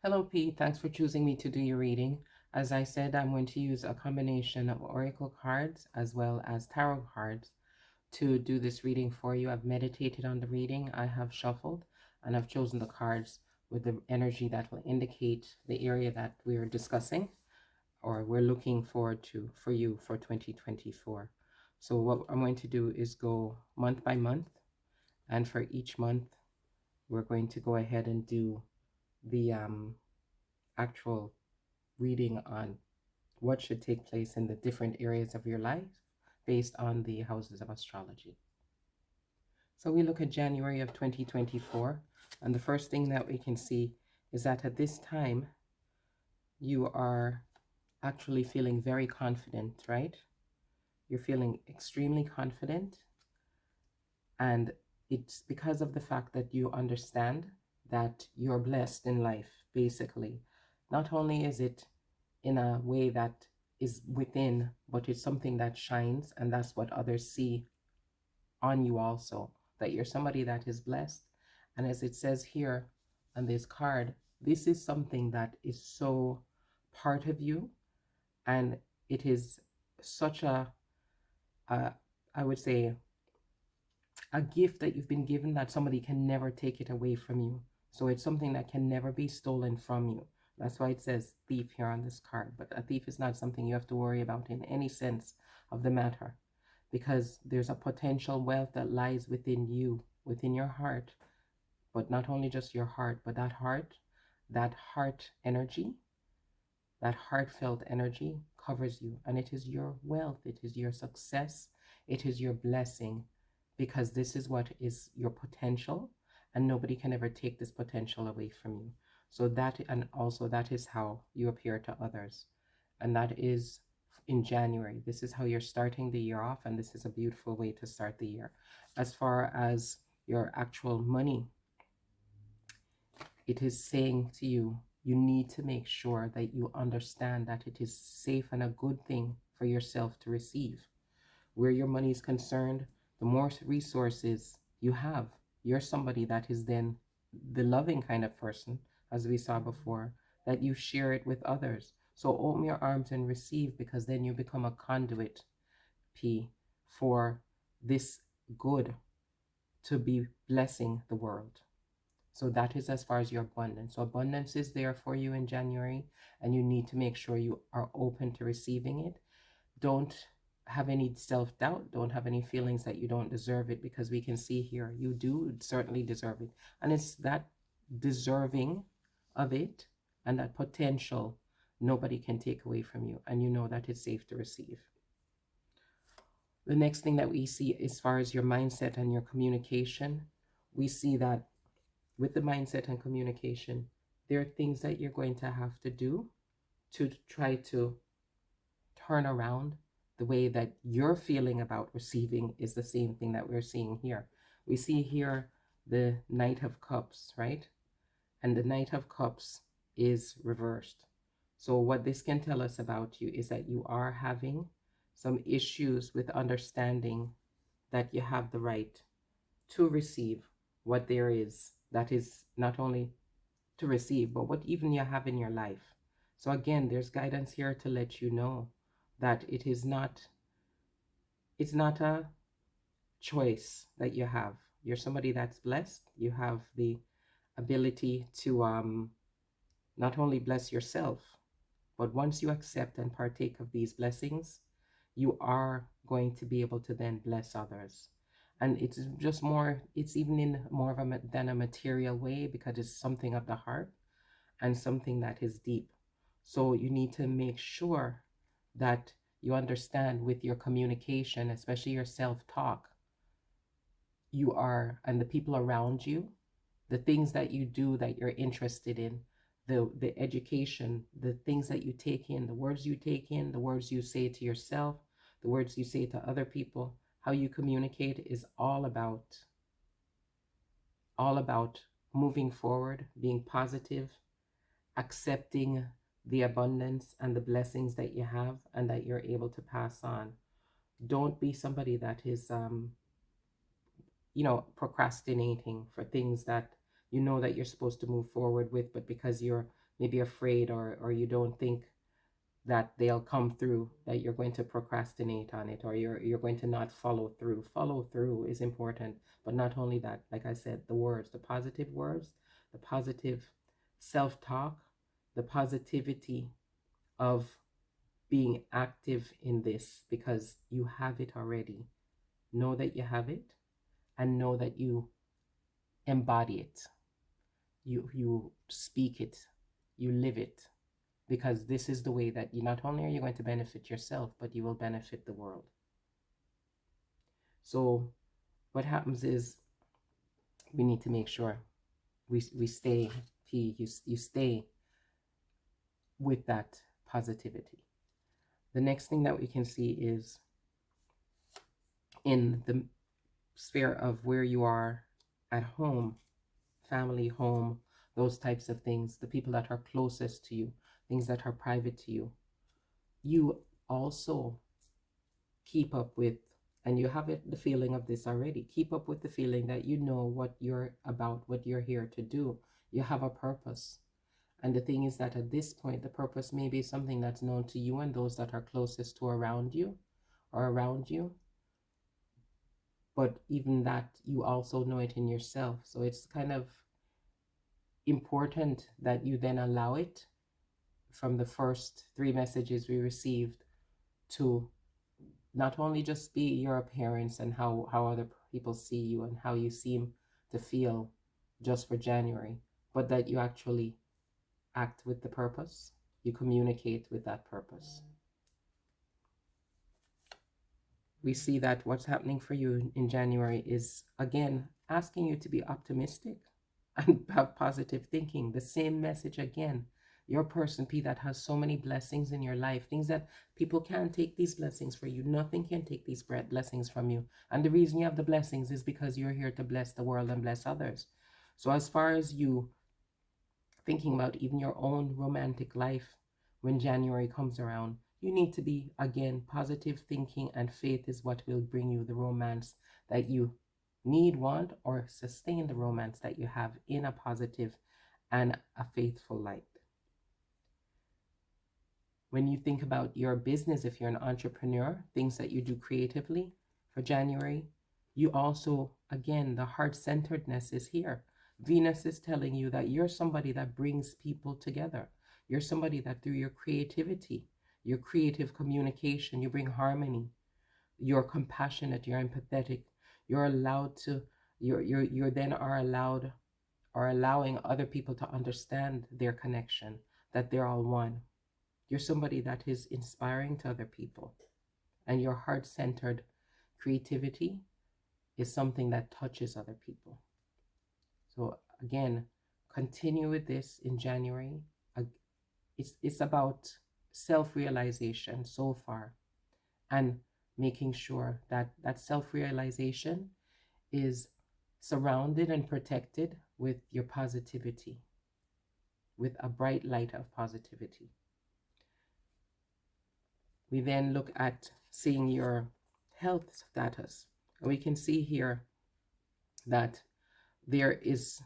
Hello, Pete. Thanks for choosing me to do your reading. As I said, I'm going to use a combination of oracle cards as well as tarot cards to do this reading for you. I've meditated on the reading, I have shuffled, and I've chosen the cards with the energy that will indicate the area that we're discussing or we're looking forward to for you for 2024. So what I'm going to do is go month by month, and for each month, we're going to go ahead and do the actual reading on what should take place in the different areas of your life based on the houses of astrology. So we look at January of 2024, and the first thing that we can see is that at this time you are actually feeling very confident, right? You're feeling extremely confident, and it's because of the fact that you understand that you're blessed in life, basically. Not only is it in a way that is within, but it's something that shines, and that's what others see on you also, that you're somebody that is blessed. And as it says here on this card, this is something that is so part of you, and it is such I would say, a gift that you've been given that somebody can never take it away from you. So it's something that can never be stolen from you. That's why it says thief here on this card. But a thief is not something you have to worry about in any sense of the matter, because there's a potential wealth that lies within you, within your heart. But not only just your heart, but that heart energy, that heartfelt energy covers you. And it is your wealth, it is your success, it is your blessing, because this is what is your potential, and nobody can ever take this potential away from you. So that, and also that is how you appear to others. And that is in January. This is how you're starting the year off, and this is a beautiful way to start the year. As far as your actual money, it is saying to you, you need to make sure that you understand that it is safe and a good thing for yourself to receive. Where your money is concerned, the more resources you have, you're somebody that is then the loving kind of person, as we saw before, that you share it with others. So open your arms and receive, because then you become a conduit, P, for this good to be blessing the world. So that is as far as your abundance. So abundance is there for you in January, and you need to make sure you are open to receiving it. Don't have any self-doubt. Don't have any feelings that you don't deserve it, because we can see here you do certainly deserve it. And it's that deserving of it and that potential nobody can take away from you. And you know that it's safe to receive. The next thing that we see as far as your mindset and your communication, we see that with the mindset and communication, there are things that you're going to have to do to try to turn around the way that you're feeling about receiving is the same thing that we're seeing here. We see here the Knight of Cups, right? And the Knight of Cups is reversed. So what this can tell us about you is that you are having some issues with understanding that you have the right to receive what there is, that is not only to receive, but what even you have in your life. So again, there's guidance here to let you know that it's not a choice that you have. You're somebody that's blessed. You have the ability to not only bless yourself, but once you accept and partake of these blessings, you are going to be able to then bless others. And it's just more, it's even in more of than a material way, because it's something of the heart and something that is deep. So you need to make sure that you understand with your communication, especially your self-talk, you are, and the people around you, the things that you do that you're interested in, the education, the things that you take in, the words you take in, the words you say to yourself, the words you say to other people, how you communicate is all about moving forward, being positive, accepting the abundance and the blessings that you have and that you're able to pass on. Don't be somebody that is procrastinating for things that you know that you're supposed to move forward with, but because you're maybe afraid, or you don't think that they'll come through, that you're going to procrastinate on it, or you're going to not follow through. Follow through is important, but not only that, like I said, the words, the positive words, the positive self-talk, the positivity of being active in this, because you have it already. Know that you have it, and know that you embody it. You speak it, you live it, because this is the way that you, not only are you going to benefit yourself, but you will benefit the world. So what happens is, we need to make sure we stay, you stay with that positivity. The next thing that we can see is in the sphere of where you are at home, family, home, those types of things, the people that are closest to you, things that are private to you, you also keep up with, and you have the feeling of this already, keep up with the feeling that you know what you're about, what you're here to do. You have a purpose. And the thing is that at this point, the purpose may be something that's known to you and those that are closest to around you or around you. But even that, you also know it in yourself. So it's kind of important that you then allow it, from the first 3 messages we received, to not only just be your appearance and how other people see you and how you seem to feel just for January, but that you actually act with the purpose, you communicate with that purpose. We see that what's happening for you in January is, again, asking you to be optimistic and have positive thinking. The same message again. Your person P that has so many blessings in your life, things that people can't take these blessings for you. Nothing can take these blessings from you. And the reason you have the blessings is because you're here to bless the world and bless others. So as far as you thinking about even your own romantic life, when January comes around, you need to be, again, positive thinking, and faith is what will bring you the romance that you need, want, or sustain the romance that you have in a positive and a faithful light. When you think about your business, if you're an entrepreneur, things that you do creatively for January, you also, again, the heart-centeredness is here. Venus is telling you that you're somebody that brings people together. You're somebody that through your creativity, your creative communication, you bring harmony. You're compassionate, you're empathetic, you're allowed to, you're then are allowed, or allowing other people to understand their connection, that they're all one. You're somebody that is inspiring to other people, and your heart-centered creativity is something that touches other people. So again, continue with this in January. It's about self-realization so far, and making sure that that self-realization is surrounded and protected with your positivity, with a bright light of positivity. We then look at seeing your health status. And we can see here that there is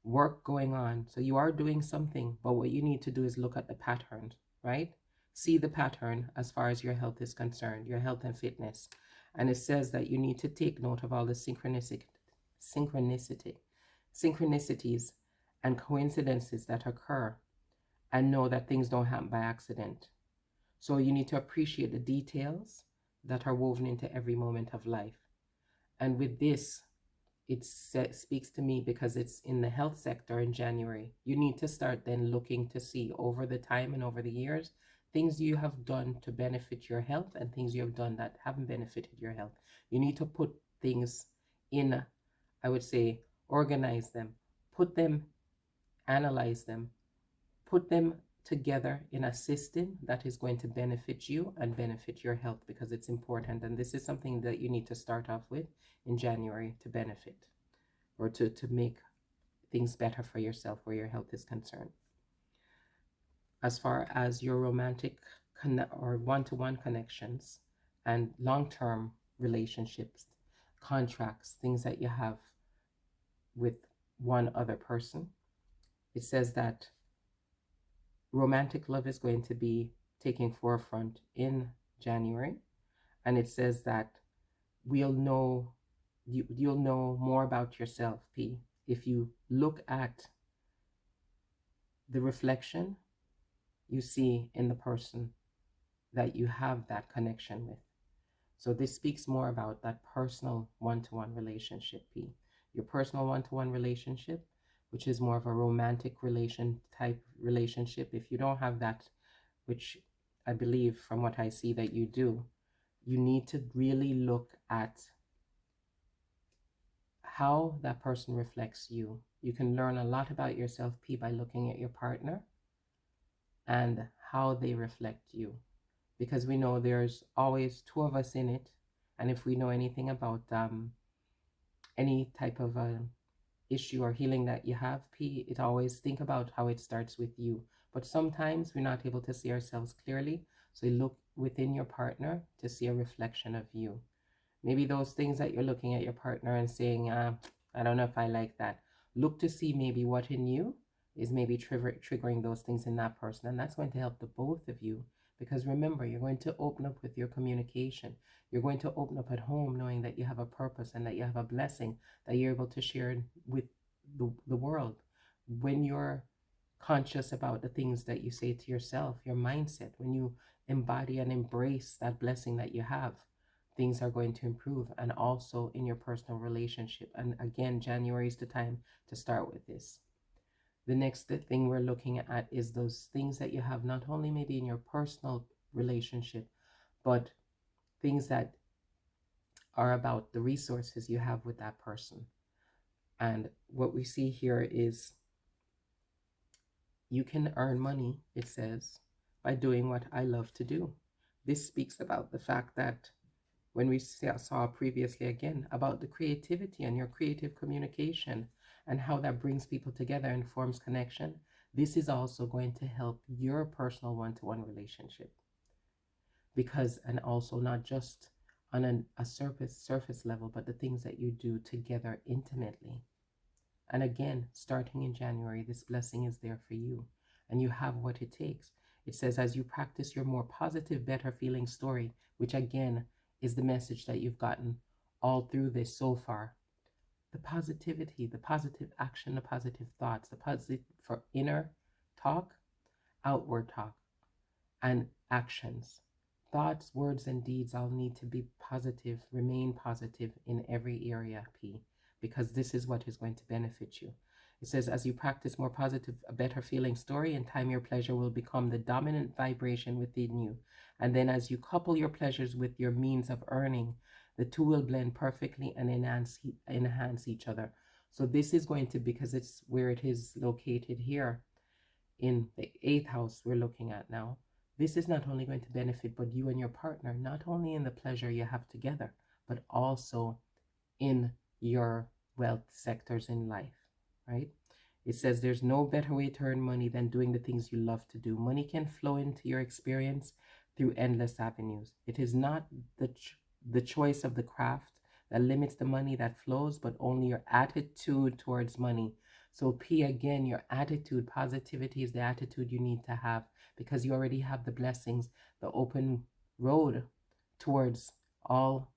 work going on. So you are doing something, but what you need to do is look at the pattern, right? See the pattern as far as your health is concerned, your health and fitness. And it says that you need to take note of all the synchronicities and coincidences that occur, and know that things don't happen by accident. So you need to appreciate the details that are woven into every moment of life. And with this, it speaks to me because it's in the health sector in January. You need to start then looking to see over the time and over the years, things you have done to benefit your health and things you have done that haven't benefited your health. You need to put things in, I would say, organize them, put them, analyze them, put them together in a system that is going to benefit you and benefit your health, because it's important. And this is something that you need to start off with in January to benefit, or to make things better for yourself where your health is concerned. As far as your romantic or one-to-one connections and long-term relationships, contracts, things that you have with one other person, it says that romantic love is going to be taking forefront in January. And it says that we'll know you'll know more about yourself, P, if you look at the reflection you see in the person that you have that connection with. So this speaks more about that personal one-to-one relationship, P. Your personal one-to-one relationship, which is more of a romantic relation type relationship. If you don't have that, which I believe from what I see that you do, you need to really look at how that person reflects you. You can learn a lot about yourself, P, by looking at your partner and how they reflect you. Because we know there's always two of us in it. And if we know anything about any type of issue or healing that you have, P, it always think about how it starts with you. But sometimes we're not able to see ourselves clearly. So you look within your partner to see a reflection of you. Maybe those things that you're looking at your partner and saying, I don't know if I like that. Look to see maybe what in you is maybe triggering those things in that person. And that's going to help the both of you. Because remember, you're going to open up with your communication. You're going to open up at home knowing that you have a purpose and that you have a blessing that you're able to share with the world. When you're conscious about the things that you say to yourself, your mindset, when you embody and embrace that blessing that you have, things are going to improve. And also in your personal relationship. And again, January is the time to start with this. The next thing we're looking at is those things that you have not only maybe in your personal relationship, but things that are about the resources you have with that person. And what we see here is you can earn money, it says, by doing what I love to do. This speaks about the fact that when we saw previously again about the creativity and your creative communication and how that brings people together and forms connection, this is also going to help your personal one-to-one relationship. Because, and also not just on a surface level, but the things that you do together intimately. And again, starting in January, this blessing is there for you and you have what it takes. It says, as you practice your more positive, better feeling story, which again is the message that you've gotten all through this so far. The positivity, the positive action, the positive thoughts, the positive for inner talk, outward talk, and actions. Thoughts, words, and deeds all need to be positive, remain positive in every area, P, because this is what is going to benefit you. It says, as you practice more positive, a better feeling story, in time your pleasure will become the dominant vibration within you. And then as you couple your pleasures with your means of earning, the two will blend perfectly and enhance each other. So this is going to, because it's where it is located here in the 8th house we're looking at now, this is not only going to benefit but you and your partner, not only in the pleasure you have together, but also in your wealth sectors in life, right? It says there's no better way to earn money than doing the things you love to do. Money can flow into your experience through endless avenues. It is not the choice of the craft that limits the money that flows, but only your attitude towards money. So P, again, your attitude, positivity is the attitude you need to have, because you already have the blessings, the open road towards all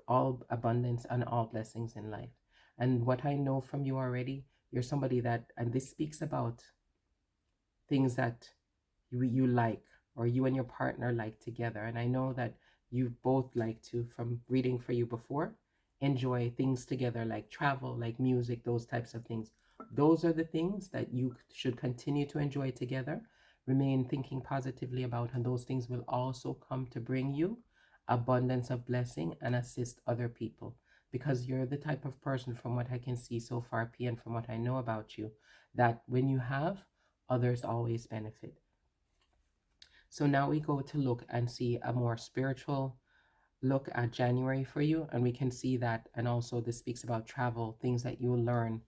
abundance and all blessings in life. And what I know from you already, you're somebody that, and this speaks about things that you like, or you and your partner like together. And I know that you both like to, from reading for you before, enjoy things together, like travel, like music, those types of things. Those are the things that you should continue to enjoy together, remain thinking positively about, and those things will also come to bring you abundance of blessing and assist other people, because you're the type of person, from what I can see so far, P, and from what I know about you, that when you have, others always benefit. So now we go to look and see a more spiritual look at January for you, and we can see that, and also this speaks about travel, things that you will learn,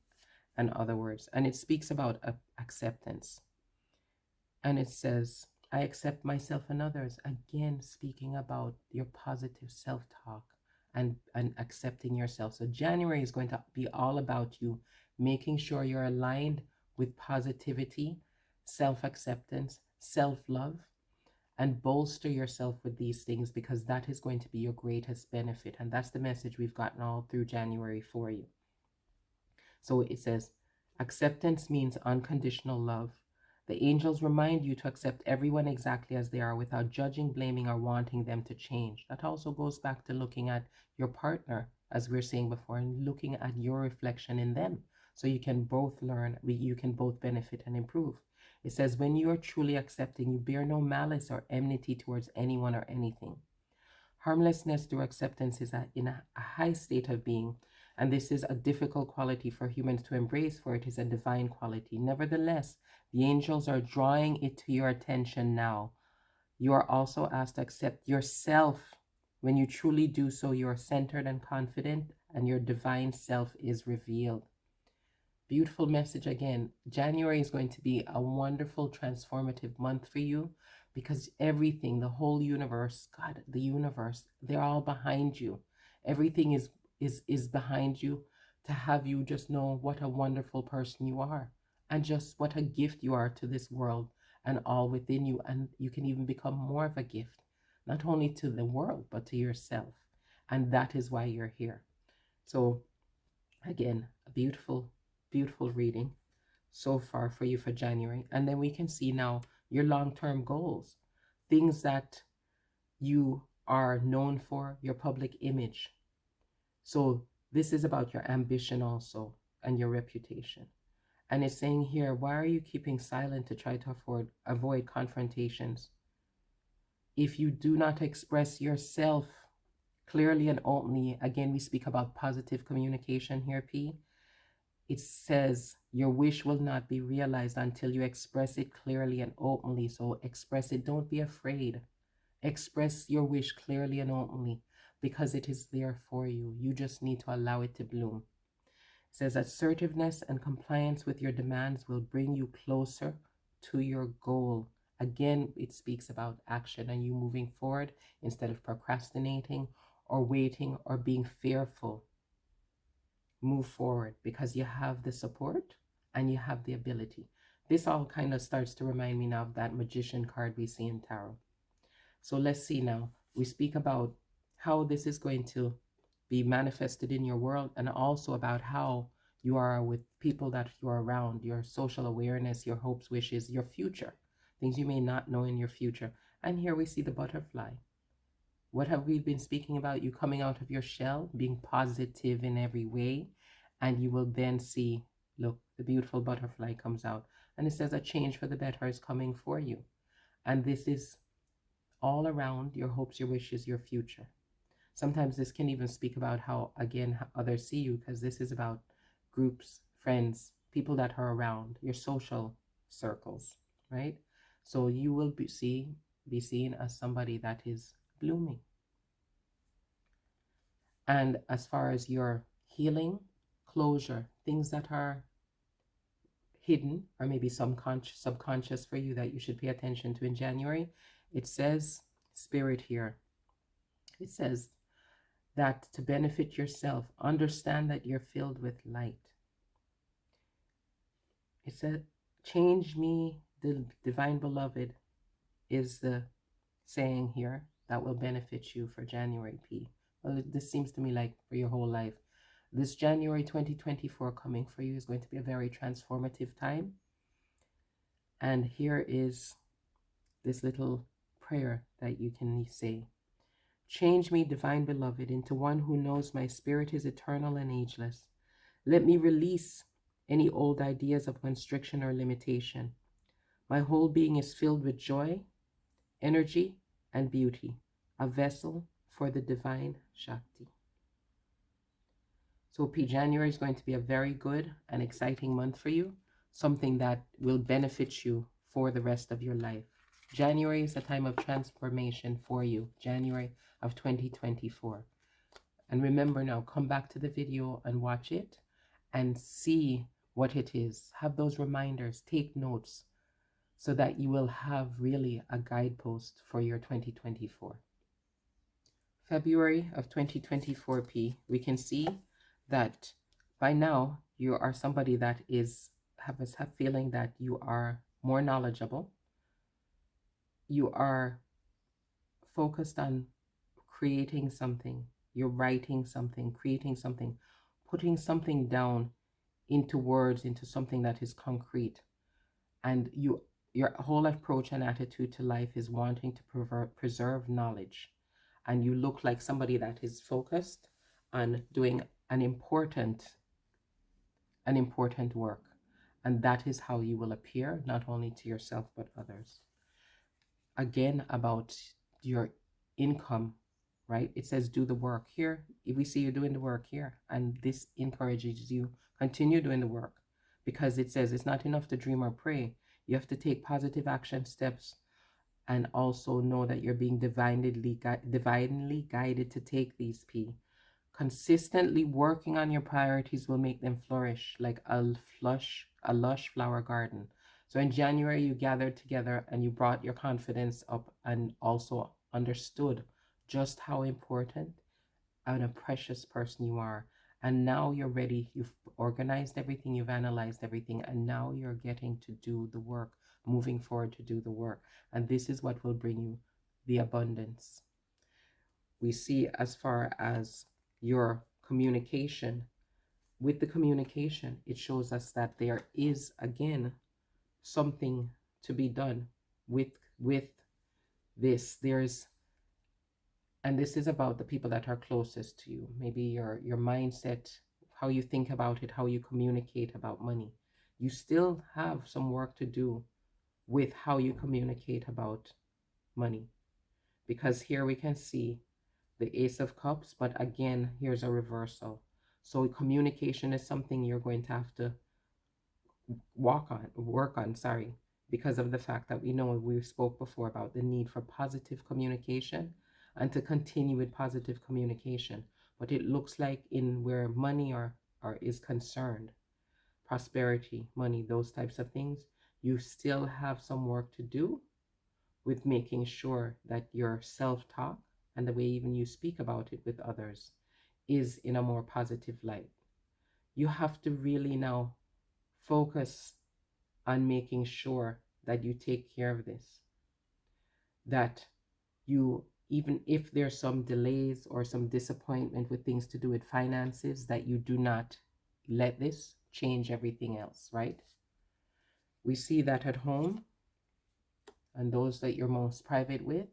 and other words, and it speaks about acceptance. And it says, I accept myself and others, again speaking about your positive self-talk and accepting yourself. So January is going to be all about you making sure you're aligned with positivity, self-acceptance, self-love, and bolster yourself with these things, because that is going to be your greatest benefit. And that's the message we've gotten all through January for you. So it says, acceptance means unconditional love. The angels remind you to accept everyone exactly as they are without judging, blaming, or wanting them to change. That also goes back to looking at your partner, as we were saying before, and looking at your reflection in them. So you can both learn, you can both benefit and improve. It says, when you are truly accepting, you bear no malice or enmity towards anyone or anything. Harmlessness through acceptance is in a high state of being, and this is a difficult quality for humans to embrace, for it is a divine quality. Nevertheless, the angels are drawing it to your attention now. You are also asked to accept yourself. When you truly do so, you are centered and confident, and your divine self is revealed. Beautiful message again. January is going to be a wonderful, transformative month for you, because everything, the whole universe, God, the universe, they're all behind you. Everything is behind you to have you just know what a wonderful person you are, and just what a gift you are to this world and all within you. And you can even become more of a gift, not only to the world, but to yourself. And that is why you're here. So again, a beautiful, beautiful reading so far for you for January. And then we can see now your long-term goals, things that you are known for, your public image. So this is about your ambition also, and your reputation. And it's saying here, why are you keeping silent to try to avoid confrontations? If you do not express yourself clearly and openly, again, we speak about positive communication here, P. It says your wish will not be realized until you express it clearly and openly. So express it. Don't be afraid. Express your wish clearly and openly, because it is there for you. You just need to allow it to bloom. It says assertiveness and compliance with your demands will bring you closer to your goal. Again, it speaks about action and you moving forward instead of procrastinating or waiting or being fearful. Move forward, because you have the support and you have the ability. This all kind of starts to remind me now of that magician card we see in tarot. So let's see now. We speak about how this is going to be manifested in your world, and also about how you are with people that you are around, your social awareness, your hopes, wishes, your future, things you may not know in your future. And here we see the butterfly. What have we been speaking about? You coming out of your shell, being positive in every way, and you will then see, look, the beautiful butterfly comes out. And it says a change for the better is coming for you. And this is all around your hopes, your wishes, your future. Sometimes this can even speak about how, again, others see you, because this is about groups, friends, people that are around, your social circles, right? So you will be seen as somebody that is blooming. And as far as your healing, closure, things that are hidden or maybe subconscious for you that you should pay attention to in January, it says, Spirit here, it says that to benefit yourself, understand that you're filled with light. It said, change me, the divine beloved, is the saying here that will benefit you for January, P. Well, this seems to me like for your whole life. This January 2024 coming for you is going to be a very transformative time. And here is this little prayer that you can say. Change me, divine beloved, into one who knows my spirit is eternal and ageless. Let me release any old ideas of constriction or limitation. My whole being is filled with joy, energy, and beauty, a vessel for the divine Shakti. So January is going to be a very good and exciting month for you, something that will benefit you for the rest of your life. January is a time of transformation for you, January of 2024. And remember now, come back to the video and watch it and see what it is. Have those reminders, take notes, so that you will have really a guidepost for your 2024. February of 2024, P, we can see that by now you are somebody that is have a feeling that you are more knowledgeable. You are focused on creating something. You're writing something, creating something, putting something down into words, into something that is concrete. And your whole approach and attitude to life is wanting to preserve knowledge. And you look like somebody that is focused on doing an important work. And that is how you will appear, not only to yourself, but others. Again, about your income, right? It says do the work here. If we see you doing the work here, and this encourages you, continue doing the work, because it says it's not enough to dream or pray. You have to take positive action steps, and also know that you're being divinely guided to take these P. Consistently working on your priorities will make them flourish like a lush flower garden. So in January, you gathered together and you brought your confidence up and also understood just how important and a precious person you are. And now you're ready. You've organized everything, you've analyzed everything, and now you're getting to do the work, moving forward to do the work. And this is what will bring you the abundance. We see as far as your communication. With the communication, it shows us that there is again something to be done with this. There's, and this is about the people that are closest to you. Maybe your mindset, how you think about it, how you communicate about money. You still have some work to do with how you communicate about money, because here we can see the Ace of Cups, but again, here's a reversal. So communication is something you're going to have to work on, sorry, because of the fact that we know we spoke before about the need for positive communication and to continue with positive communication. But it looks like in where money or is concerned, prosperity, money, those types of things, you still have some work to do with making sure that your self-talk and the way even you speak about it with others is in a more positive light. You have to really now focus on making sure that you take care of this, that you, even if there's some delays or some disappointment with things to do with finances, that you do not let this change everything else, right? We see that at home and those that you're most private with,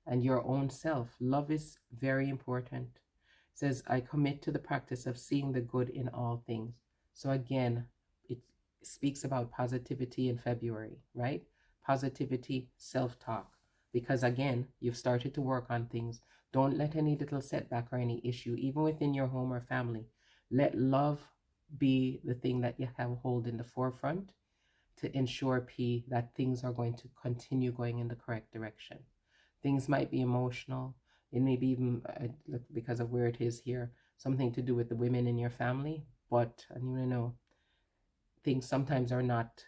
and your own self. Love is very important. It says, I commit to the practice of seeing the good in all things. So again, it speaks about positivity in February, right? Positivity, self-talk. Because again, you've started to work on things. Don't let any little setback or any issue, even within your home or family. Let love be the thing that you have hold in the forefront to ensure P that things are going to continue going in the correct direction. Things might be emotional. It may be even, because of where it is here, something to do with the women in your family. But, and you know, things sometimes are not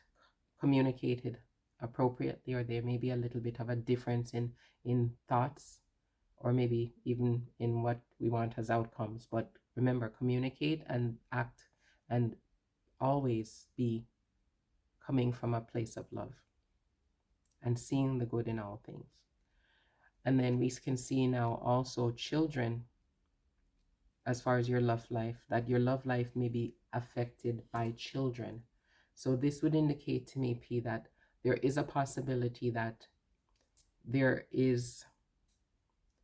communicated appropriately, or there may be a little bit of a difference in thoughts, or maybe even in what we want as outcomes. But remember, communicate and act and always be coming from a place of love and seeing the good in all things. And then we can see now also children, as far as your love life, that your love life may be affected by children. So this would indicate to me, P, that there is a possibility that there is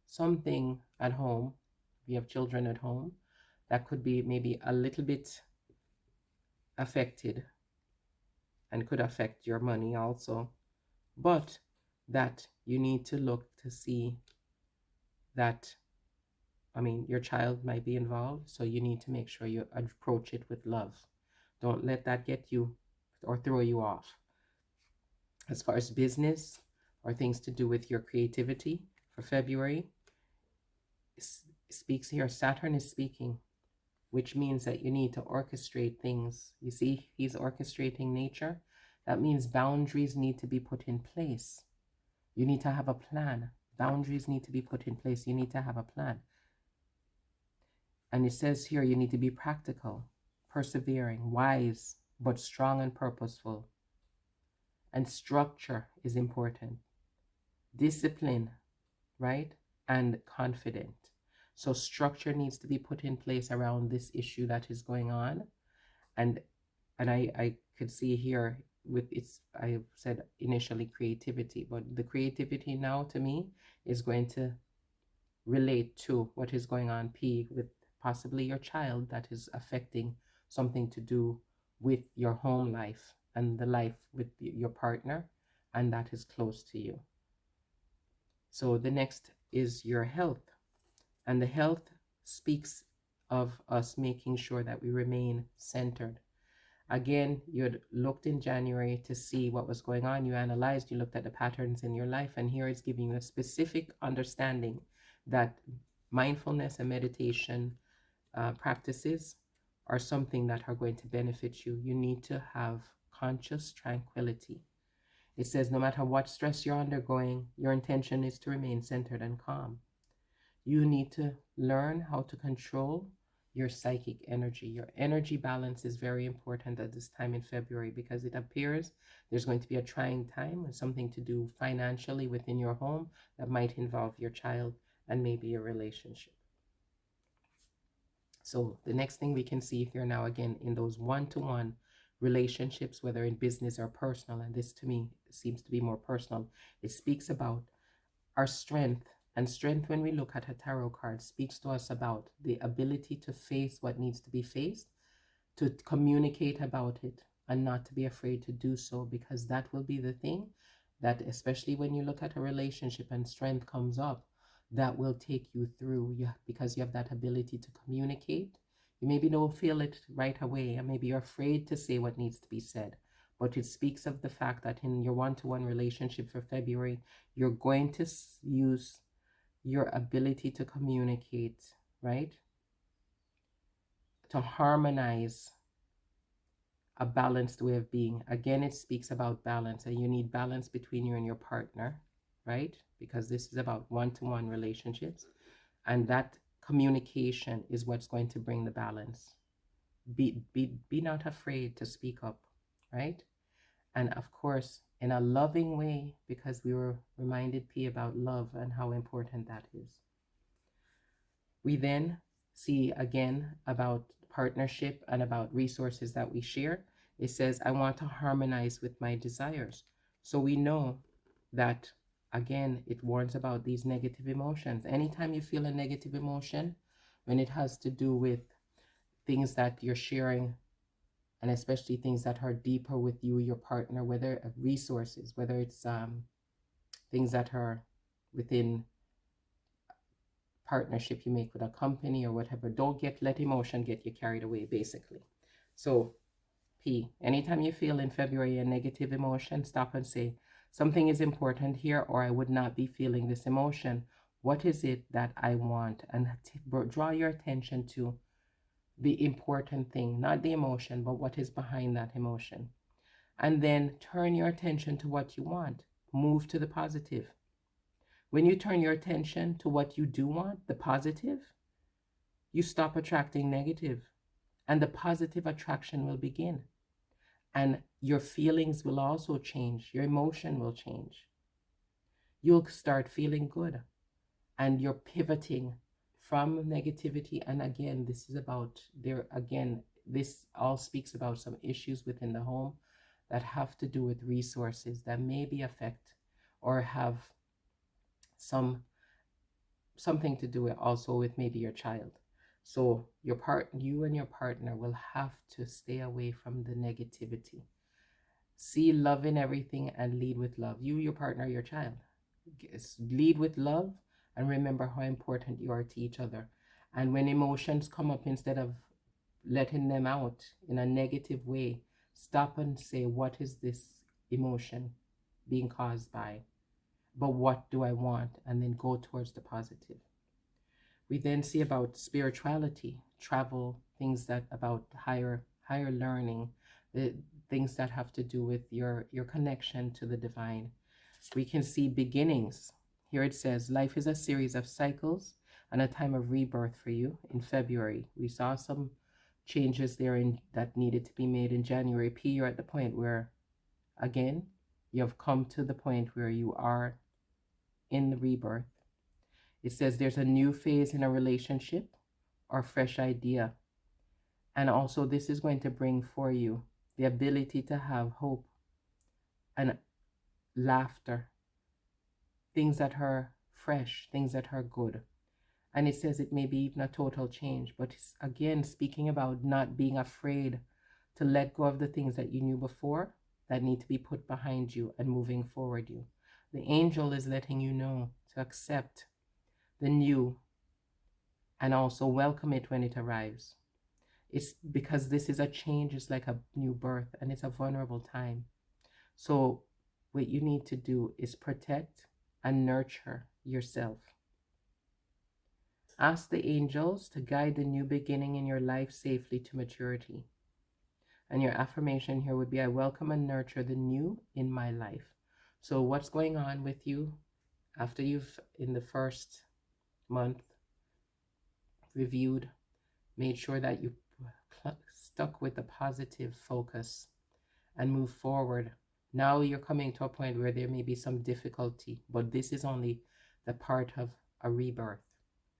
something at home, if you have children at home, that could be maybe a little bit affected and could affect your money also, but that you need to look to see that, I mean, your child might be involved, so you need to make sure you approach it with love. Don't let that get you or throw you off. As far as business or things to do with your creativity for February, speaks here, Saturn is speaking, which means that you need to orchestrate things. You see, he's orchestrating nature. That means boundaries need to be put in place. You need to have a plan. Boundaries need to be put in place. You need to have a plan. And it says here, you need to be practical, persevering, wise, but strong and purposeful. And structure is important. Discipline, right? And confident. So structure needs to be put in place around this issue that is going on. And I could see here with its, I said initially creativity, but the creativity now to me is going to relate to what is going on, P, with possibly your child that is affecting something to do with your home life and the life with your partner, and that is close to you. So the next is your health, and the health speaks of us making sure that we remain centered. Again, you had looked in January to see what was going on. You analyzed, you looked at the patterns in your life, and here it's giving you a specific understanding that mindfulness and meditation practices are something that are going to benefit you. You need to have conscious tranquility. It says no matter what stress you're undergoing, your intention is to remain centered and calm. You need to learn how to control your psychic energy. Your energy balance is very important at this time in February because it appears there's going to be a trying time and something to do financially within your home that might involve your child and maybe a relationship. So the next thing we can see here now, again, in those one-to-one relationships, whether in business or personal, and this to me seems to be more personal, it speaks about our strength. And strength, when we look at a tarot card, speaks to us about the ability to face what needs to be faced, to communicate about it, and not to be afraid to do so, because that will be the thing that, especially when you look at a relationship and strength comes up, that will take you through, because you have that ability to communicate. You maybe don't feel it right away, and maybe you're afraid to say what needs to be said. But it speaks of the fact that in your one-to-one relationship for February, you're going to use your ability to communicate, right? To harmonize a balanced way of being. Again, it speaks about balance, and you need balance between you and your partner, right? Because this is about one-to-one relationships, and that communication is what's going to bring the balance. Be not afraid to speak up, right? And of course, in a loving way, because we were reminded, P, about love and how important that is. We then see again about partnership and about resources that we share. It says, I want to harmonize with my desires. So we know that, again, it warns about these negative emotions. Anytime you feel a negative emotion, when it has to do with things that you're sharing, and especially things that are deeper with you, your partner, whether resources, whether it's things that are within partnership you make with a company or whatever, don't let emotion get you carried away, basically. So P, anytime you feel in February a negative emotion, stop and say, something is important here, or I would not be feeling this emotion. What is it that I want? And draw your attention to the important thing, not the emotion, but what is behind that emotion. And then turn your attention to what you want. Move to the positive. When you turn your attention to what you do want, the positive, you stop attracting negative, and the positive attraction will begin. And your feelings will also change. Your emotion will change. You'll start feeling good, and you're pivoting from negativity. And again, this is about this all speaks about some issues within the home that have to do with resources that maybe affect or have something to do with also with maybe your child. So you and your partner will have to stay away from the negativity. See love in everything and lead with love. You, your partner, your child. Lead with love and remember how important you are to each other. And when emotions come up, instead of letting them out in a negative way, stop and say, what is this emotion being caused by? But what do I want? And then go towards the positive. We then see about spirituality, travel, things that about higher learning, the things that have to do with your connection to the divine. We can see beginnings. Here it says, life is a series of cycles and a time of rebirth for you. In February, we saw some changes there that needed to be made in January. P, you're at the point where, again, You have come to the point where you are in the rebirth. It says there's a new phase in a relationship or fresh idea. And also, this is going to bring for you the ability to have hope and laughter, things that are fresh, things that are good. And it says it may be even a total change, but it's again speaking about not being afraid to let go of the things that you knew before that need to be put behind you and moving forward you. The angel is letting you know to accept the new and also welcome it when it arrives. It's because this is a change, it's like a new birth, and it's a vulnerable time. So what you need to do is protect and nurture yourself. Ask the angels to guide the new beginning in your life safely to maturity. And your affirmation here would be, I welcome and nurture the new in my life. So what's going on with you after you've, in the first month, reviewed, made sure that you stuck with the positive focus and move forward. Now you're coming to a point where there may be some difficulty, but this is only the part of a rebirth,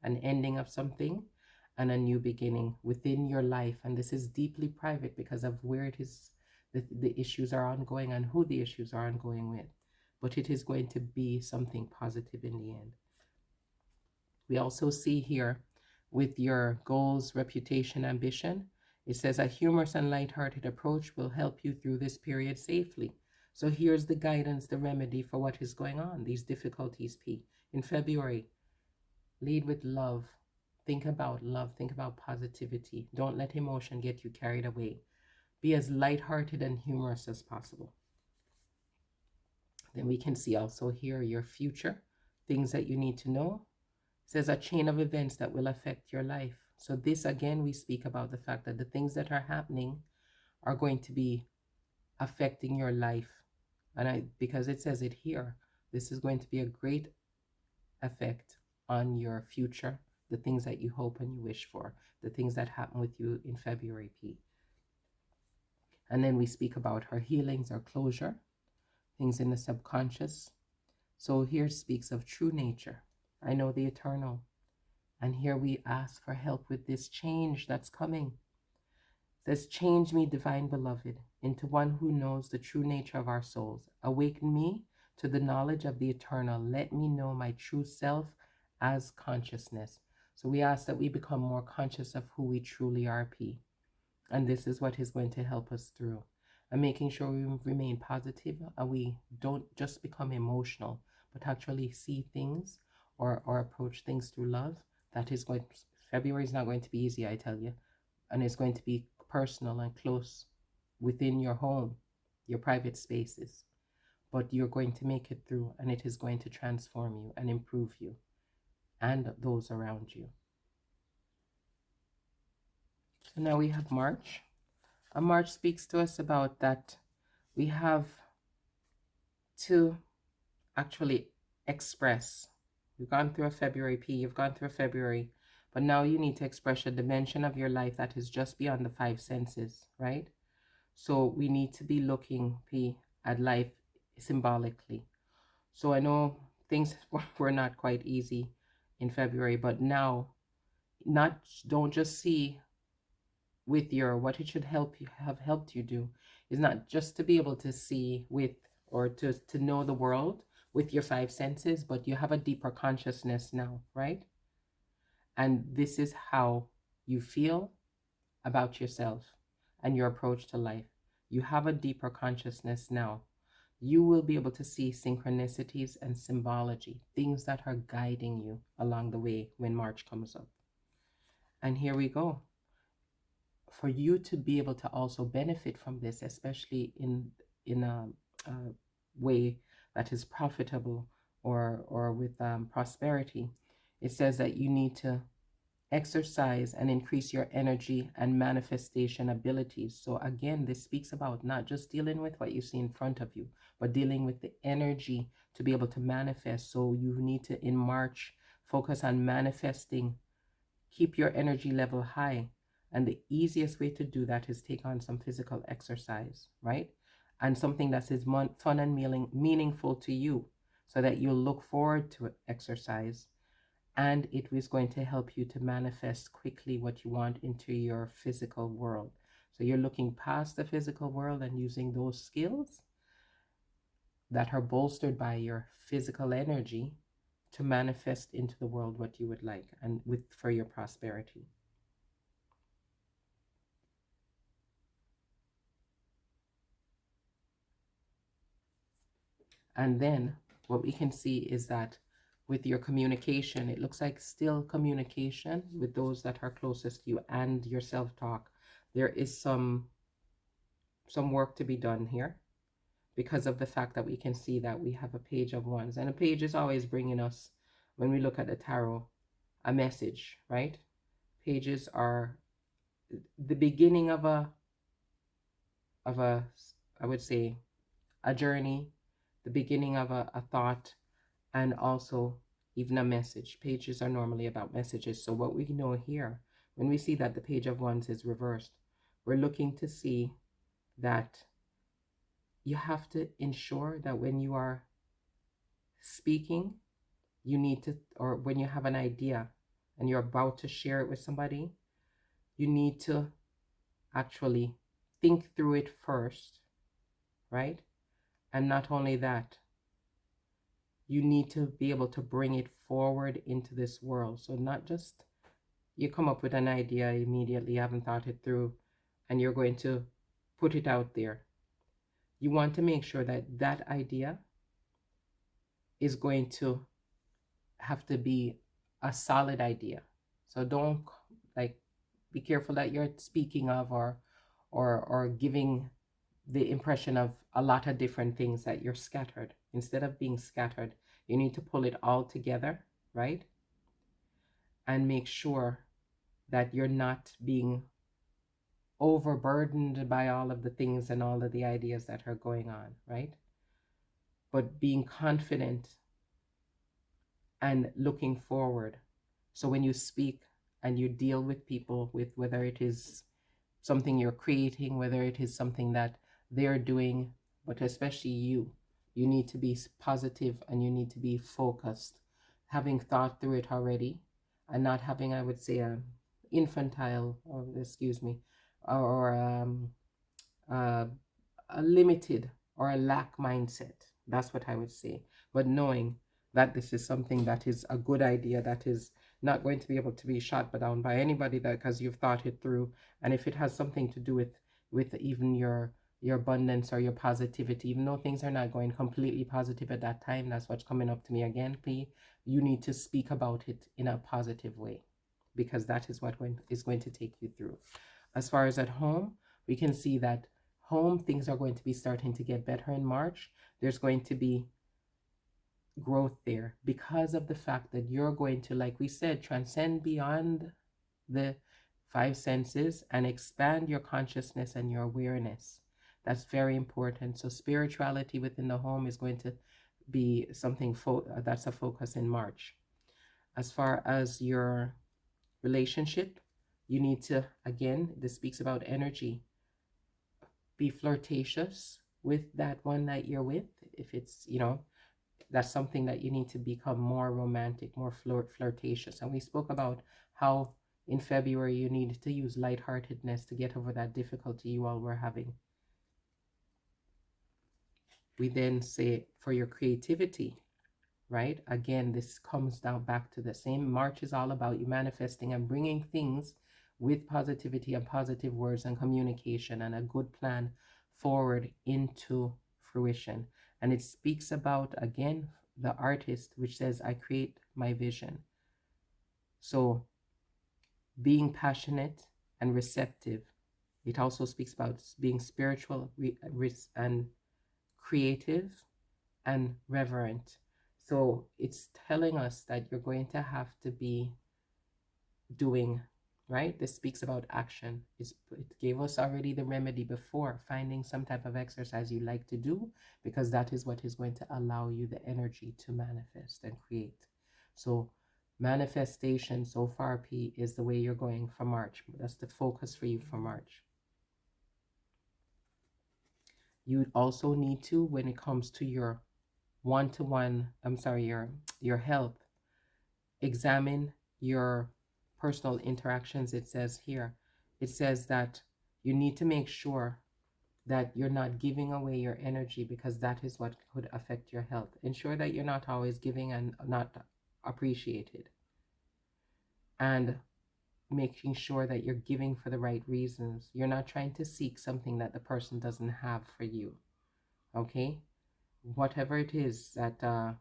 an ending of something and a new beginning within your life. And this is deeply private because of where it is, the issues are ongoing and who the issues are ongoing with. But it is going to be something positive in the end. We also see here with your goals, reputation, ambition, it says a humorous and lighthearted approach will help you through this period safely. So here's the guidance, the remedy for what is going on, these difficulties, P. In February, lead with love. Think about love. Think about positivity. Don't let emotion get you carried away. Be as lighthearted and humorous as possible. Then we can see also here your future, things that you need to know. It says a chain of events that will affect your life. So this, again, we speak about the fact that the things that are happening are going to be affecting your life. And because it says it here, this is going to be a great effect on your future, the things that you hope and you wish for, the things that happen with you in February, P. And then we speak about our healings, our closure, things in the subconscious. So here speaks of true nature. I know the eternal. And here we ask for help with this change that's coming. It says, change me, divine beloved, into one who knows the true nature of our souls. Awaken me to the knowledge of the eternal. Let me know my true self as consciousness. So we ask that we become more conscious of who we truly are, P. And this is what is going to help us through. And making sure we remain positive and we don't just become emotional, but actually see things or approach things through love. That is going, February is not going to be easy, I tell you. And it's going to be personal and close within your home, your private spaces. But you're going to make it through, and it is going to transform you and improve you and those around you. So now we have March. And March speaks to us about that we have to actually express. You've gone through a February, P, you've gone through a February, but now you need to express a dimension of your life that is just beyond the five senses, right? So we need to be looking, P, at life symbolically. So I know things were not quite easy in February, but now don't just see with your, what it should have helped you do is not just to be able to see with or to know the world with your five senses, but you have a deeper consciousness now, right? And this is how you feel about yourself and your approach to life. You have a deeper consciousness now. You will be able to see synchronicities and symbology, things that are guiding you along the way when March comes up. And here we go. For you to be able to also benefit from this, especially in a way that is profitable or with prosperity, it says that you need to exercise and increase your energy and manifestation abilities. So again, this speaks about not just dealing with what you see in front of you, but dealing with the energy to be able to manifest. So you need to, in March, focus on manifesting, keep your energy level high. And the easiest way to do that is take on some physical exercise, right? and something that is fun and meaningful to you, so that you'll look forward to exercise, and it is going to help you to manifest quickly what you want into your physical world. So you're looking past the physical world and using those skills that are bolstered by your physical energy to manifest into the world what you would like and for your prosperity. And then what we can see is that with your communication, it looks like still communication with those that are closest to you and your self-talk. There is some work to be done here, because of the fact that we can see that we have a page of wands, and a page is always bringing us, when we look at the tarot, a message, right? Pages are the beginning of a I would say a journey, the beginning of a thought, and also even a message. Pages are normally about messages. So what we know here, when we see that the page of wands is reversed, we're looking to see that you have to ensure that when you are speaking, you need to, or when you have an idea and you're about to share it with somebody, you need to actually think through it first, right? And not only that, you need to be able to bring it forward into this world. So not just you come up with an idea immediately, you haven't thought it through, and you're going to put it out there. You want to make sure that that idea is going to have to be a solid idea. So don't, like, be careful that you're speaking of or giving the impression of a lot of different things, that you're scattered. Instead of being scattered, you need to pull it all together, right? And make sure that you're not being overburdened by all of the things and all of the ideas that are going on, right? But being confident and looking forward. So when you speak and you deal with people, with whether it is something you're creating, whether it is something that they're doing, but especially you need to be positive and you need to be focused, having thought through it already, and not having, I would say, a infantile, or excuse me, or a limited or a lack mindset. That's what I would say. But knowing that this is something that is a good idea, that is not going to be able to be shot down by anybody, that because you've thought it through, and if it has something to do with even your abundance or your positivity, even though things are not going completely positive at that time, that's what's coming up to me again, P. You need to speak about it in a positive way, because that is what is going to take you through. As far as at home, we can see that home, things are going to be starting to get better in March. There's going to be growth there because of the fact that you're going to, like we said, transcend beyond the five senses and expand your consciousness and your awareness. That's very important. So spirituality within the home is going to be something that's a focus in March. As far as your relationship, you need to, again, this speaks about energy, be flirtatious with that one that you're with. If it's, that's something that you need to become more romantic, more flirtatious. And we spoke about how in February you needed to use lightheartedness to get over that difficulty you all were having. We then say for your creativity, right? Again, this comes down back to the same. March is all about you manifesting and bringing things with positivity and positive words and communication and a good plan forward into fruition. And it speaks about, again, the artist, which says, I create my vision. So being passionate and receptive. It also speaks about being spiritual and creative and reverent. So it's telling us that you're going to have to be doing, right? This speaks about action. It gave us already the remedy before, finding some type of exercise you like to do, because that is what is going to allow you the energy to manifest and create. So manifestation so far, P, is the way you're going for March. That's the focus for you for March. You also need to, when it comes to your one-to-one, your health, examine your personal interactions. It says here, it says that you need to make sure that you're not giving away your energy, because that is what could affect your health. Ensure that you're not always giving and not appreciated, and making sure that you're giving for the right reasons. You're not trying to seek something that the person doesn't have for you. Okay? Whatever it is that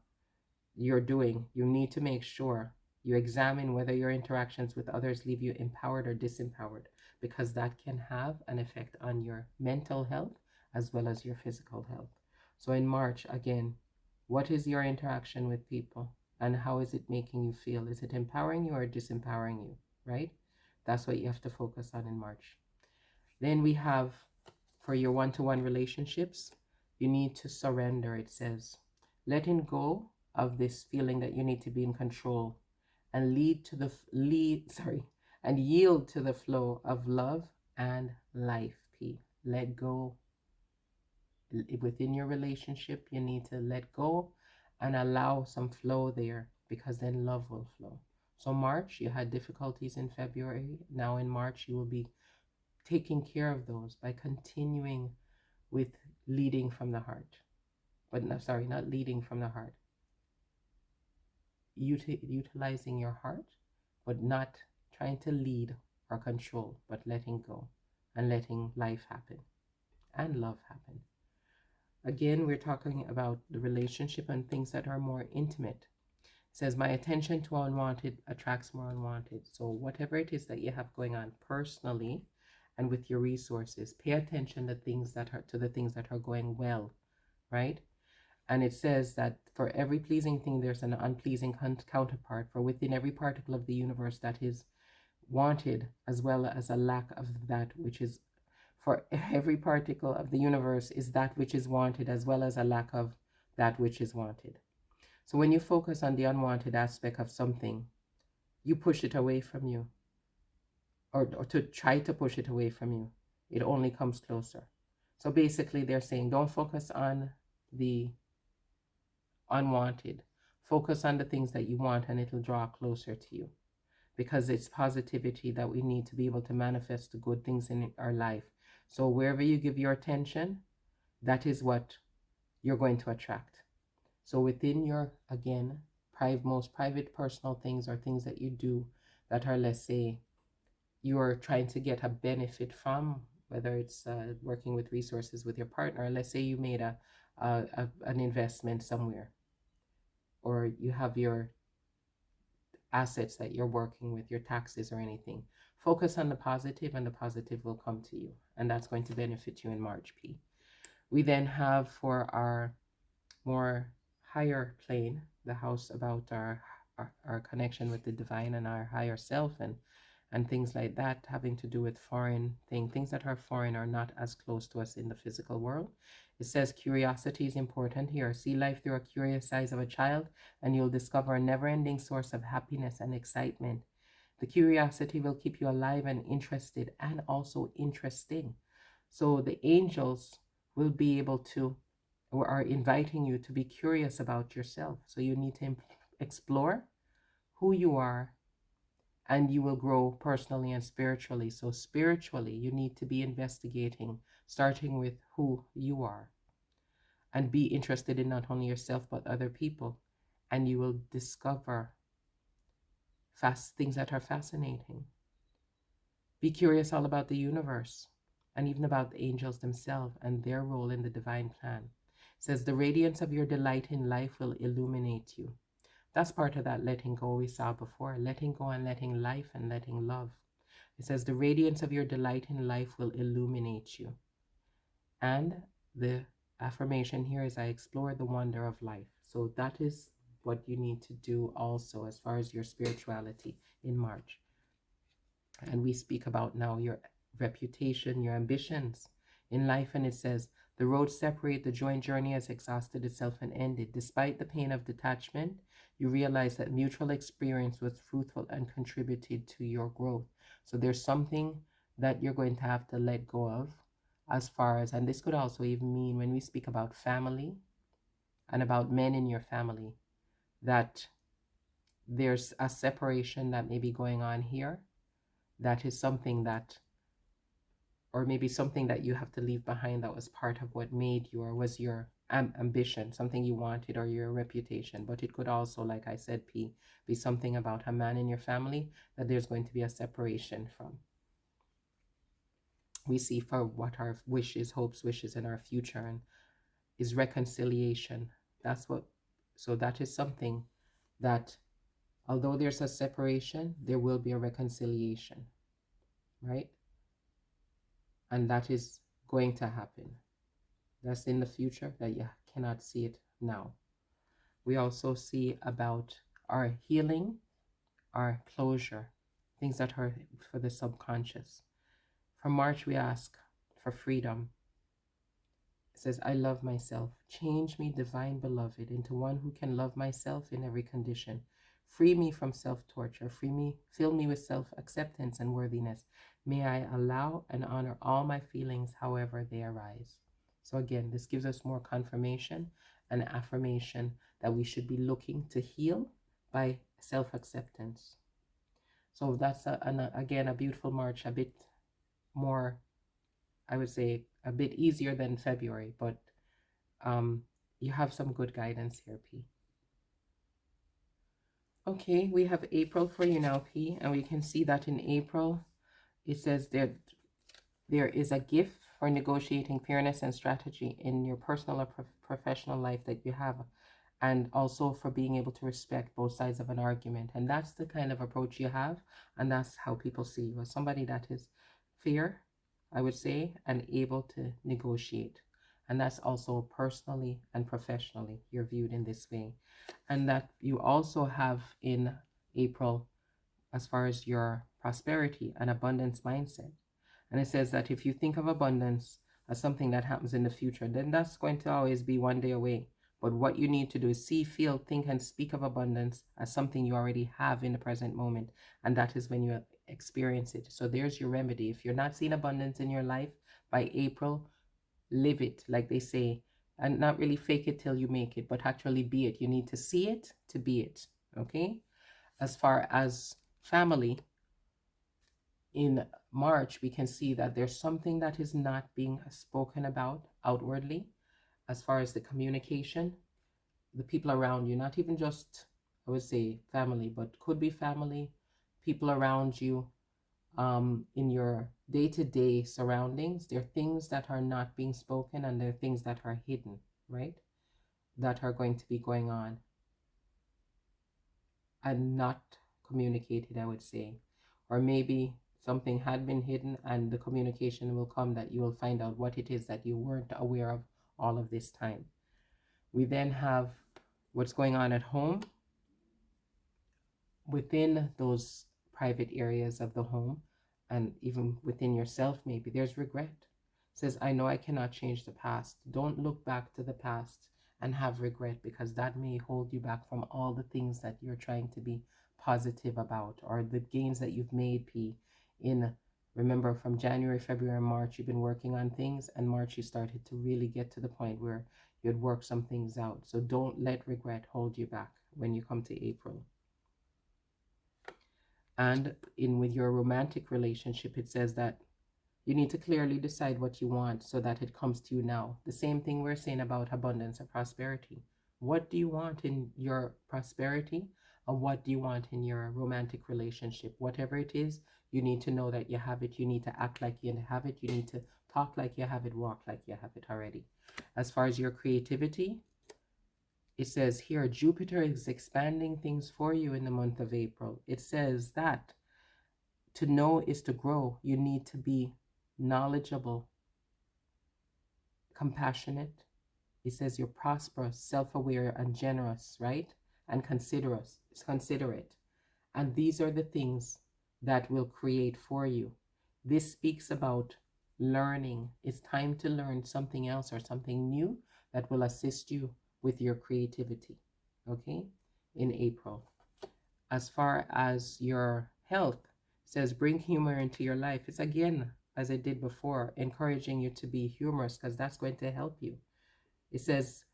you're doing, you need to make sure you examine whether your interactions with others leave you empowered or disempowered, because that can have an effect on your mental health as well as your physical health. So in March, again, what is your interaction with people and how is it making you feel? Is it empowering you or disempowering you, right? That's what you have to focus on in March. Then we have, for your one-to-one relationships, you need to surrender, it says. Letting go of this feeling that you need to be in control and and yield to the flow of love and life. Let go. Within your relationship, you need to let go and allow some flow there, because then love will flow. So March, you had difficulties in February. Now in March, you will be taking care of those by continuing with leading from the heart. But no, sorry, not leading from the heart. Utilizing your heart, but not trying to lead or control, but letting go and letting life happen and love happen. Again, we're talking about the relationship and things that are more intimate. It says, my attention to unwanted attracts more unwanted. So whatever it is that you have going on personally and with your resources, pay attention to the things that are going well, right? And it says that for every pleasing thing, there's an unpleasing counterpart. For within every particle of the universe that is wanted, as well as a lack of that which is, for every particle of the universe is that which is wanted, as well as a lack of that which is wanted. So when you focus on the unwanted aspect of something, you push it away from you, or to try to push it away from you, it only comes closer. So basically, they're saying don't focus on the unwanted. Focus on the things that you want, and it'll draw closer to you, because it's positivity that we need to be able to manifest the good things in our life. So wherever you give your attention, that is what you're going to attract. So within your, again, most private personal things, or things that you do that are, let's say, you're trying to get a benefit from, whether it's working with resources with your partner. Let's say you made an investment somewhere, or you have your assets that you're working with, your taxes or anything. Focus on the positive, and the positive will come to you, and that's going to benefit you in March, P. We then have, for our more higher plane, the house about our connection with the divine and our higher self, and things like that, having to do with foreign things that are foreign, are not as close to us in the physical world. It says curiosity is important here. See life through a curious eyes of a child, and you'll discover a never-ending source of happiness and excitement. The curiosity will keep you alive and interested, and also interesting. So the angels will be able to, or are inviting you to be curious about yourself. So you need to explore who you are, and you will grow personally and spiritually. So spiritually, you need to be investigating, starting with who you are, and be interested in not only yourself but other people, and you will discover things that are fascinating. Be curious all about the universe, and even about the angels themselves and their role in the divine plan. It says the radiance of your delight in life will illuminate you. That's part of that letting go we saw before. Letting go and letting life and letting love. It says the radiance of your delight in life will illuminate you. And the affirmation here is, I explore the wonder of life. So that is what you need to do also as far as your spirituality in March. And we speak about now your reputation, your ambitions in life. And it says, the road separate, the joint journey has exhausted itself and ended. Despite the pain of detachment, you realize that mutual experience was fruitful and contributed to your growth. So there's something that you're going to have to let go of, as far as, and this could also even mean when we speak about family and about men in your family, that there's a separation that may be going on here. That is something that, or maybe something that you have to leave behind that was part of what made you, or was your ambition, something you wanted, or your reputation. But it could also, like I said, be something about a man in your family that there's going to be a separation from. We see for what our wishes, hopes, wishes in our future, and is reconciliation. That's what, so that is something that, although there's a separation, there will be a reconciliation, right? And that is going to happen. That's in the future, that you cannot see it now. We also see about our healing, our closure, things that are for the subconscious. For March, we ask for freedom. It says, I love myself. Change me, divine beloved, into one who can love myself in every condition. Free me from self-torture. Fill me with self-acceptance and worthiness. May I allow and honor all my feelings, however they arise. So again, this gives us more confirmation and affirmation that we should be looking to heal by self-acceptance. So that's, again, a beautiful March, a bit more, I would say, a bit easier than February, but you have some good guidance here, P. Okay, we have April for you now, P, and we can see that in April, it says that there is a gift for negotiating fairness and strategy in your personal or professional life that you have, and also for being able to respect both sides of an argument. And that's the kind of approach you have, and that's how people see you, as somebody that is fair, I would say, and able to negotiate. And that's also personally and professionally, you're viewed in this way. And that you also have in April, as far as your prosperity and abundance mindset. And it says that if you think of abundance as something that happens in the future, then that's going to always be one day away. But what you need to do is see, feel, think, and speak of abundance as something you already have in the present moment. And that is when you experience it. So there's your remedy. If you're not seeing abundance in your life by April, live it, like they say, and not really fake it till you make it, but actually be it. You need to see it to be it. Okay? As far as family, in March, we can see that there's something that is not being spoken about outwardly, as far as the communication, the people around you, not even just, I would say, family, but could be family, people around you, in your day-to-day surroundings. There are things that are not being spoken, and there are things that are hidden, right? That are going to be going on and not communicated, I would say. Or maybe something had been hidden, and the communication will come that you will find out what it is that you weren't aware of all of this time. We then have what's going on at home. Within those private areas of the home, and even within yourself, maybe there's regret. It says, I know I cannot change the past. Don't look back to the past and have regret, because that may hold you back from all the things that you're trying to be positive about, or the gains that you've made, P. Remember, from January, February, March, you've been working on things, and March you started to really get to the point where you had worked some things out. So don't let regret hold you back when you come to April. And with your romantic relationship, it says that you need to clearly decide what you want so that it comes to you now. The same thing we're saying about abundance or prosperity. What do you want in your prosperity, or what do you want in your romantic relationship? Whatever it is, you need to know that you have it. You need to act like you have it. You need to talk like you have it, walk like you have it already. As far as your creativity, it says here, Jupiter is expanding things for you in the month of April. It says that to know is to grow. You need to be knowledgeable, compassionate. It says you're prosperous, self-aware, and generous, right? And considerate. And these are the things that will create for you. This speaks about learning. It's time to learn something else or something new that will assist you with your creativity, okay, in April. As far as your health, it says bring humor into your life. It's again as I did before, encouraging you to be humorous because that's going to help you. It says,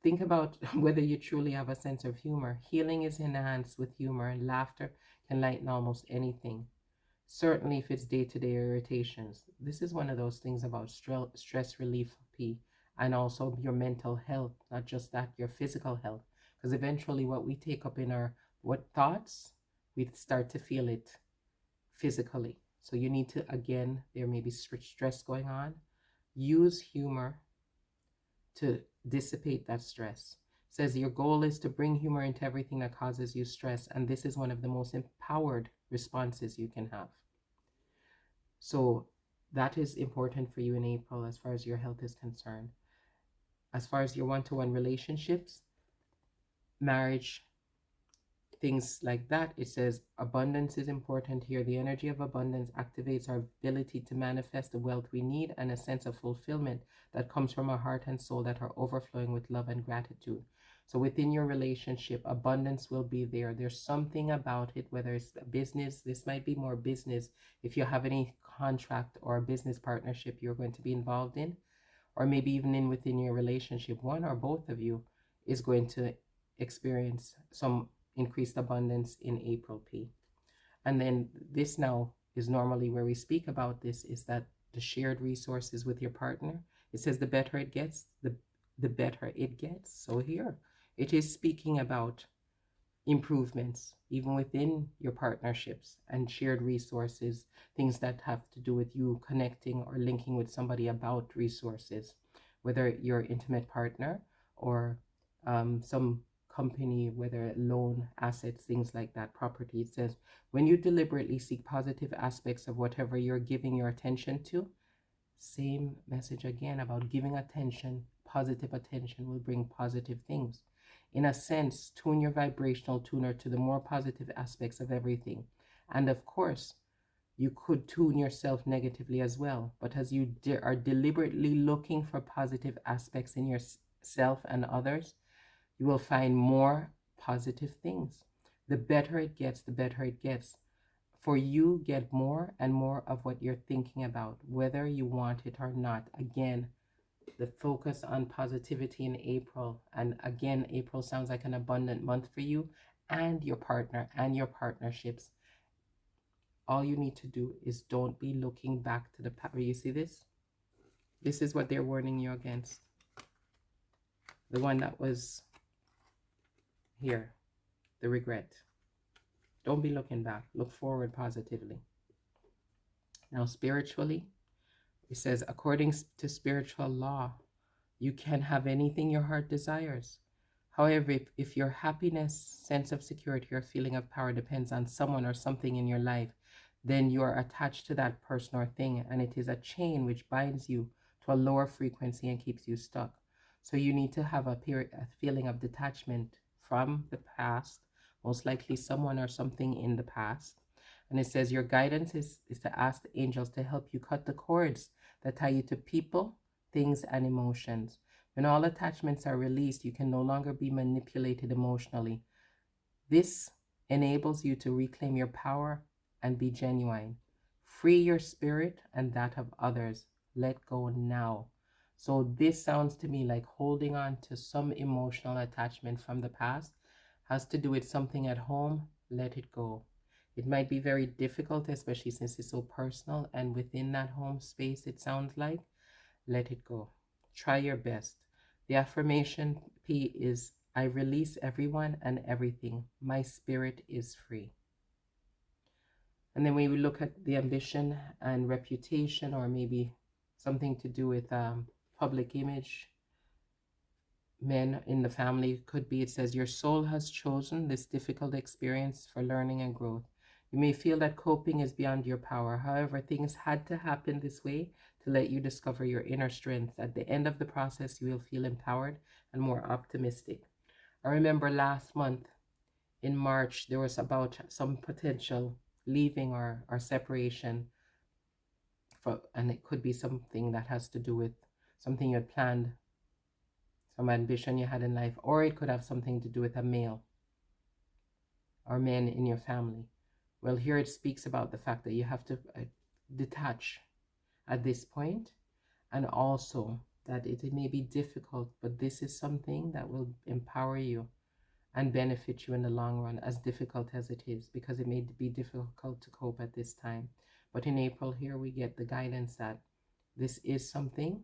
think about whether you truly have a sense of humor. Healing is enhanced with humor, and laughter can lighten almost anything. Certainly, if it's day-to-day irritations. This is one of those things about stress relief, P, and also your mental health, not just that, your physical health. Because eventually, what we take up in our thoughts, we start to feel it physically. So you need to, again, there may be stress going on. Use humor to dissipate that stress. It says your goal is to bring humor into everything that causes you stress, and this is one of the most empowered responses you can have. So that is important for you in April as far as your health is concerned. As far as your one-to-one relationships, marriage, things like that, it says abundance is important here. The energy of abundance activates our ability to manifest the wealth we need and a sense of fulfillment that comes from our heart and soul that are overflowing with love and gratitude. So within your relationship, abundance will be there. There's something about it, whether it's a business, this might be more business. If you have any contract or a business partnership you're going to be involved in, or maybe even within your relationship, one or both of you is going to experience some increased abundance in April, P. And then this now is normally where we speak about this, is that the shared resources with your partner. It says the better it gets, the better it gets. So here it is speaking about improvements even within your partnerships and shared resources, things that have to do with you connecting or linking with somebody about resources, whether your intimate partner or some company, whether loan, assets, things like that, property. It says, when you deliberately seek positive aspects of whatever you're giving your attention to, same message again about giving attention, positive attention will bring positive things. In a sense, tune your vibrational tuner to the more positive aspects of everything. And of course, you could tune yourself negatively as well. But as you are deliberately looking for positive aspects in yourself and others, you will find more positive things. The better it gets, the better it gets. For you, get more and more of what you're thinking about, whether you want it or not. Again, the focus on positivity in April. And again, April sounds like an abundant month for you and your partner and your partnerships. All you need to do is don't be looking back to the past. You see this? This is what they're warning you against. The one that was here, the regret. Don't be looking back. Look forward positively. Now, spiritually, it says, according to spiritual law, you can have anything your heart desires. However, if your happiness, sense of security, or feeling of power depends on someone or something in your life, then you are attached to that person or thing, and it is a chain which binds you to a lower frequency and keeps you stuck. So you need to have a feeling of detachment from the past, most likely someone or something in the past. And it says your guidance is to ask the angels to help you cut the cords that tie you to people, things, and emotions. When all attachments are released, you can no longer be manipulated emotionally. This enables you to reclaim your power and be genuine. Free your spirit and that of others. Let go now. So this sounds to me like holding on to some emotional attachment from the past. Has to do with something at home. Let it go. It might be very difficult, especially since it's so personal and within that home space, it sounds like. Let it go. Try your best. The affirmation P is, I release everyone and everything. My spirit is free. And then when we look at the ambition and reputation, or maybe something to do with public image, men in the family, could be, it says, your soul has chosen this difficult experience for learning and growth. You may feel that coping is beyond your power. However, things had to happen this way to let you discover your inner strength. At the end of the process, you will feel empowered and more optimistic. I remember last month in March, there was about some potential leaving or separation. And it could be something that has to do with something you had planned, some ambition you had in life, or it could have something to do with a male or men in your family. Well, here it speaks about the fact that you have to detach at this point, and also that it may be difficult, but this is something that will empower you and benefit you in the long run, as difficult as it is, because it may be difficult to cope at this time. But in April here, we get the guidance that this is something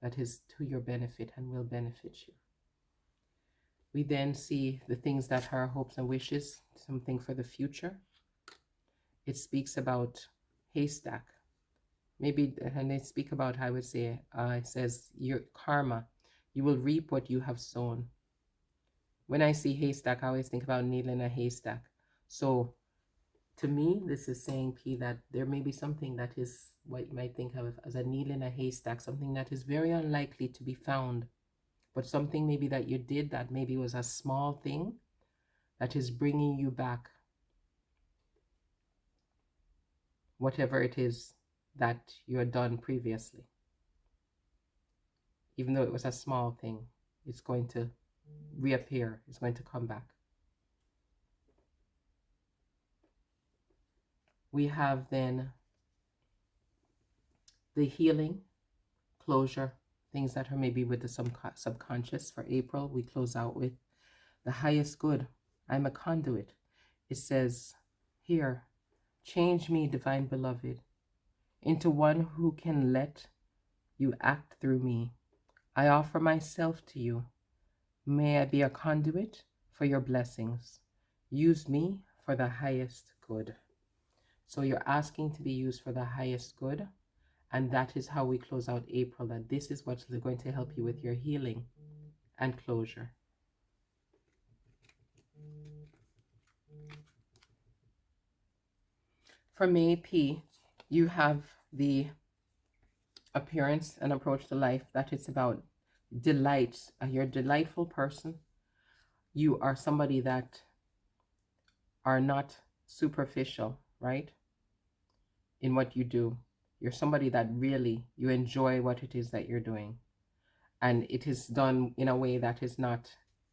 that is to your benefit and will benefit you. We then see the things that are hopes and wishes, something for the future. It speaks about haystack. Maybe, and they speak about, I would say, it says your karma, you will reap what you have sown. When I see haystack, I always think about needle in a haystack. So to me, this is saying, P, that there may be something that is what you might think of as a needle in a haystack, something that is very unlikely to be found, but something maybe that you did that maybe was a small thing that is bringing you back whatever it is that you had done previously. Even though it was a small thing, it's going to reappear, it's going to come back. We have then the healing, closure, things that are maybe with the subconscious. For April, we close out with the highest good. I'm a conduit. It says here, change me, divine beloved, into one who can let you act through me. I offer myself to you. May I be a conduit for your blessings. Use me for the highest good. So you're asking to be used for the highest good. And that is how we close out April, that this is what's going to help you with your healing and closure. For May, P, you have the appearance and approach to life that it's about delight. You're a delightful person. You are somebody that are not superficial, right? In what you do. You're somebody that really, you enjoy what it is that you're doing. And it is done in a way that is not,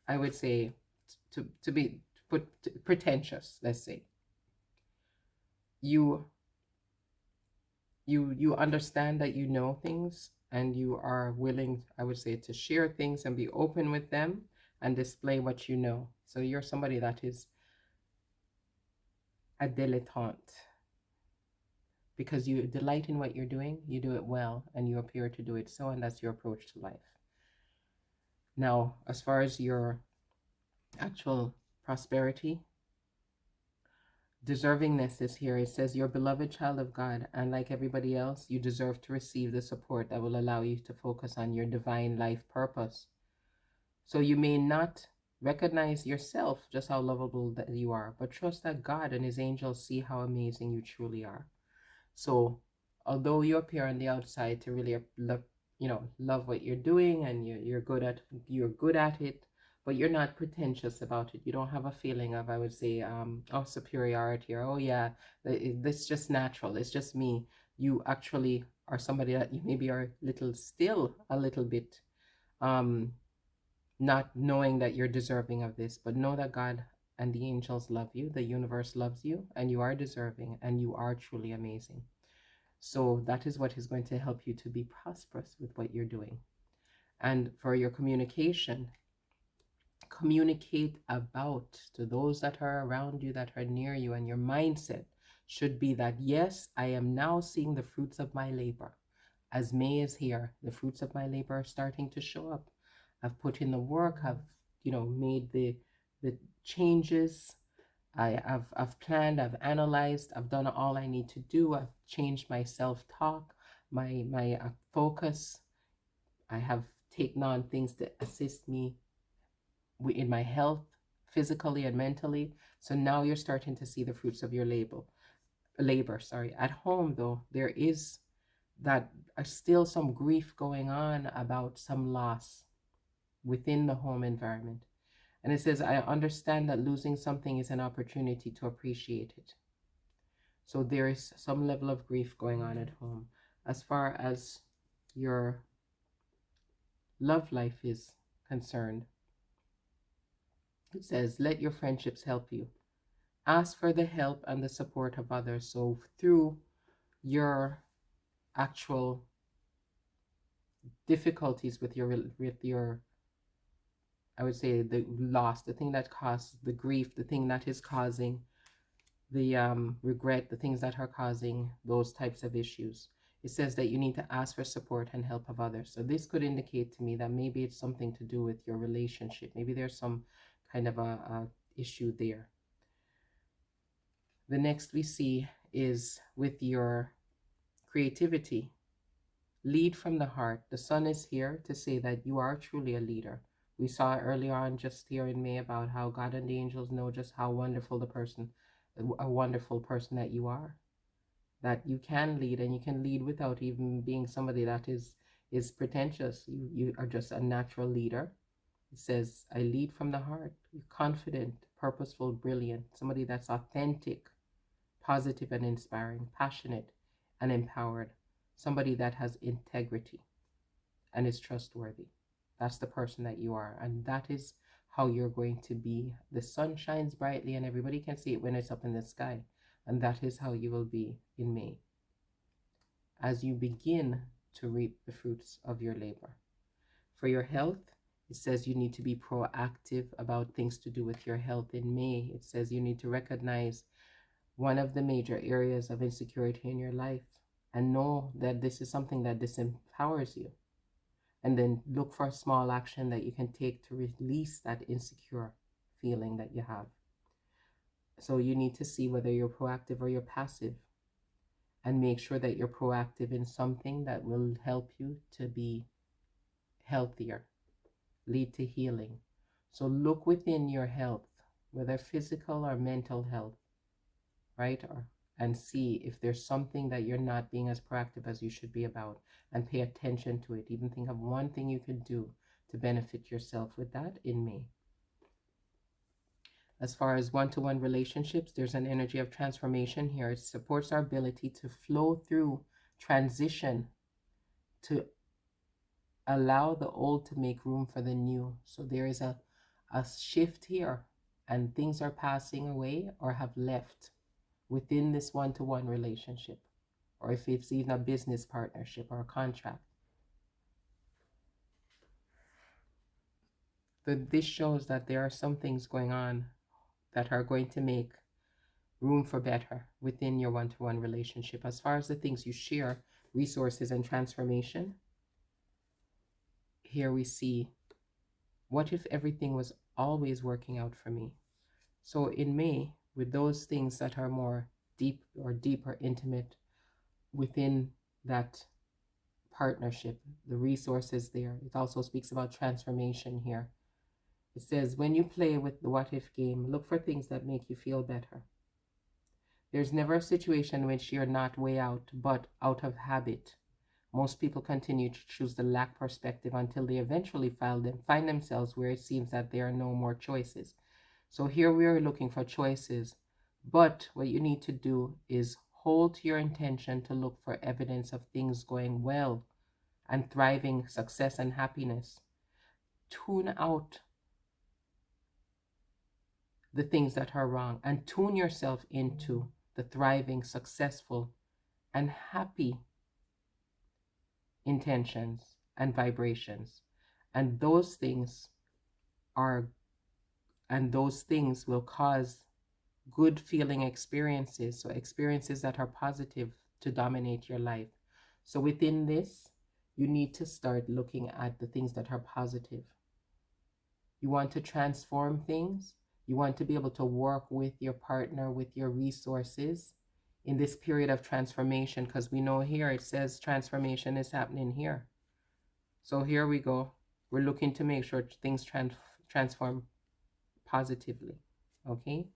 I would say, to be pretentious, let's say. You understand that you know things, and you are willing, I would say, to share things and be open with them and display what you know. So you're somebody that is a dilettante, because you delight in what you're doing, you do it well, and you appear to do it so, and that's your approach to life. Now, as far as your actual prosperity, deservingness is here. It says, you're a beloved child of God, and like everybody else, you deserve to receive the support that will allow you to focus on your divine life purpose. So you may not recognize yourself, just how lovable that you are, but trust that God and his angels see how amazing you truly are. So although you appear on the outside to really love what you're doing, and you're good at it, but you're not pretentious about it. You don't have a feeling of, I would say, superiority, or, oh yeah, it's just natural, it's just me. You actually are somebody that you maybe are still a little bit not knowing that you're deserving of this, but know that God and the angels love you, the universe loves you, and you are deserving, and you are truly amazing. So that is what is going to help you to be prosperous with what you're doing. And for your communication, communicate about to those that are around you, that are near you, and your mindset should be that, yes, I am now seeing the fruits of my labor. As May is here, the fruits of my labor are starting to show up. I've put in the work, I've made the changes, I've planned, I've analyzed, I've done all I need to do. I've changed my self-talk, my focus. I have taken on things to assist me in my health, physically and mentally. So now you're starting to see the fruits of your labor. At home, though, there is still some grief going on about some loss within the home environment. And it says, I understand that losing something is an opportunity to appreciate it. So there is some level of grief going on at home. As far as your love life is concerned, it says, let your friendships help you. Ask for the help and the support of others. So through your actual difficulties with your I would say the loss, the thing that causes the grief, the thing that is causing the regret, the things that are causing those types of issues. It says that you need to ask for support and help of others. So this could indicate to me that maybe it's something to do with your relationship. Maybe there's some kind of a issue there. The next we see is with your creativity. Lead from the heart. The sun is here to say that you are truly a leader. We saw earlier on just here in May about how God and the angels know just how wonderful a wonderful person that you are. That you can lead, and you can lead without even being somebody that is pretentious. You are just a natural leader. It says, I lead from the heart. You're confident, purposeful, brilliant. Somebody that's authentic, positive and inspiring, passionate and empowered. Somebody that has integrity and is trustworthy. That's the person that you are. And that is how you're going to be. The sun shines brightly and everybody can see it when it's up in the sky. And that is how you will be in May, as you begin to reap the fruits of your labor. For your health, it says you need to be proactive about things to do with your health in May. It says you need to recognize one of the major areas of insecurity in your life and know that this is something that disempowers you. And then look for a small action that you can take to release that insecure feeling that you have. So you need to see whether you're proactive or you're passive, and make sure that you're proactive in something that will help you to be healthier, lead to healing. So look within your health, whether physical or mental health, right? And see if there's something that you're not being as proactive as you should be about, and pay attention to it. Even think of one thing you could do to benefit yourself with that in May. As far as one-to-one relationships, there's an energy of transformation here. It supports our ability to flow through transition, to allow the old to make room for the new. So there is a shift here, and things are passing away or have left within this one-to-one relationship, or if it's even a business partnership or a contract. This shows that there are some things going on that are going to make room for better within your one-to-one relationship. As far as the things you share, resources and transformation, here we see, what if everything was always working out for me? So in May, with those things that are more deep or intimate within that partnership, the resources there. It also speaks about transformation here. It says, when you play with the what if game, look for things that make you feel better. There's never a situation in which you're not way out, but out of habit. Most people continue to choose the lack perspective until they eventually find themselves where it seems that there are no more choices. So here we are looking for choices, but what you need to do is hold to your intention to look for evidence of things going well and thriving, success and happiness. Tune out the things that are wrong and tune yourself into the thriving, successful, and happy intentions and vibrations. And those things will cause good feeling experiences, so experiences that are positive, to dominate your life. So within this, you need to start looking at the things that are positive. You want to transform things. You want to be able to work with your partner, with your resources in this period of transformation, because we know here it says transformation is happening here. So here we go. We're looking to make sure things transform positively, okay?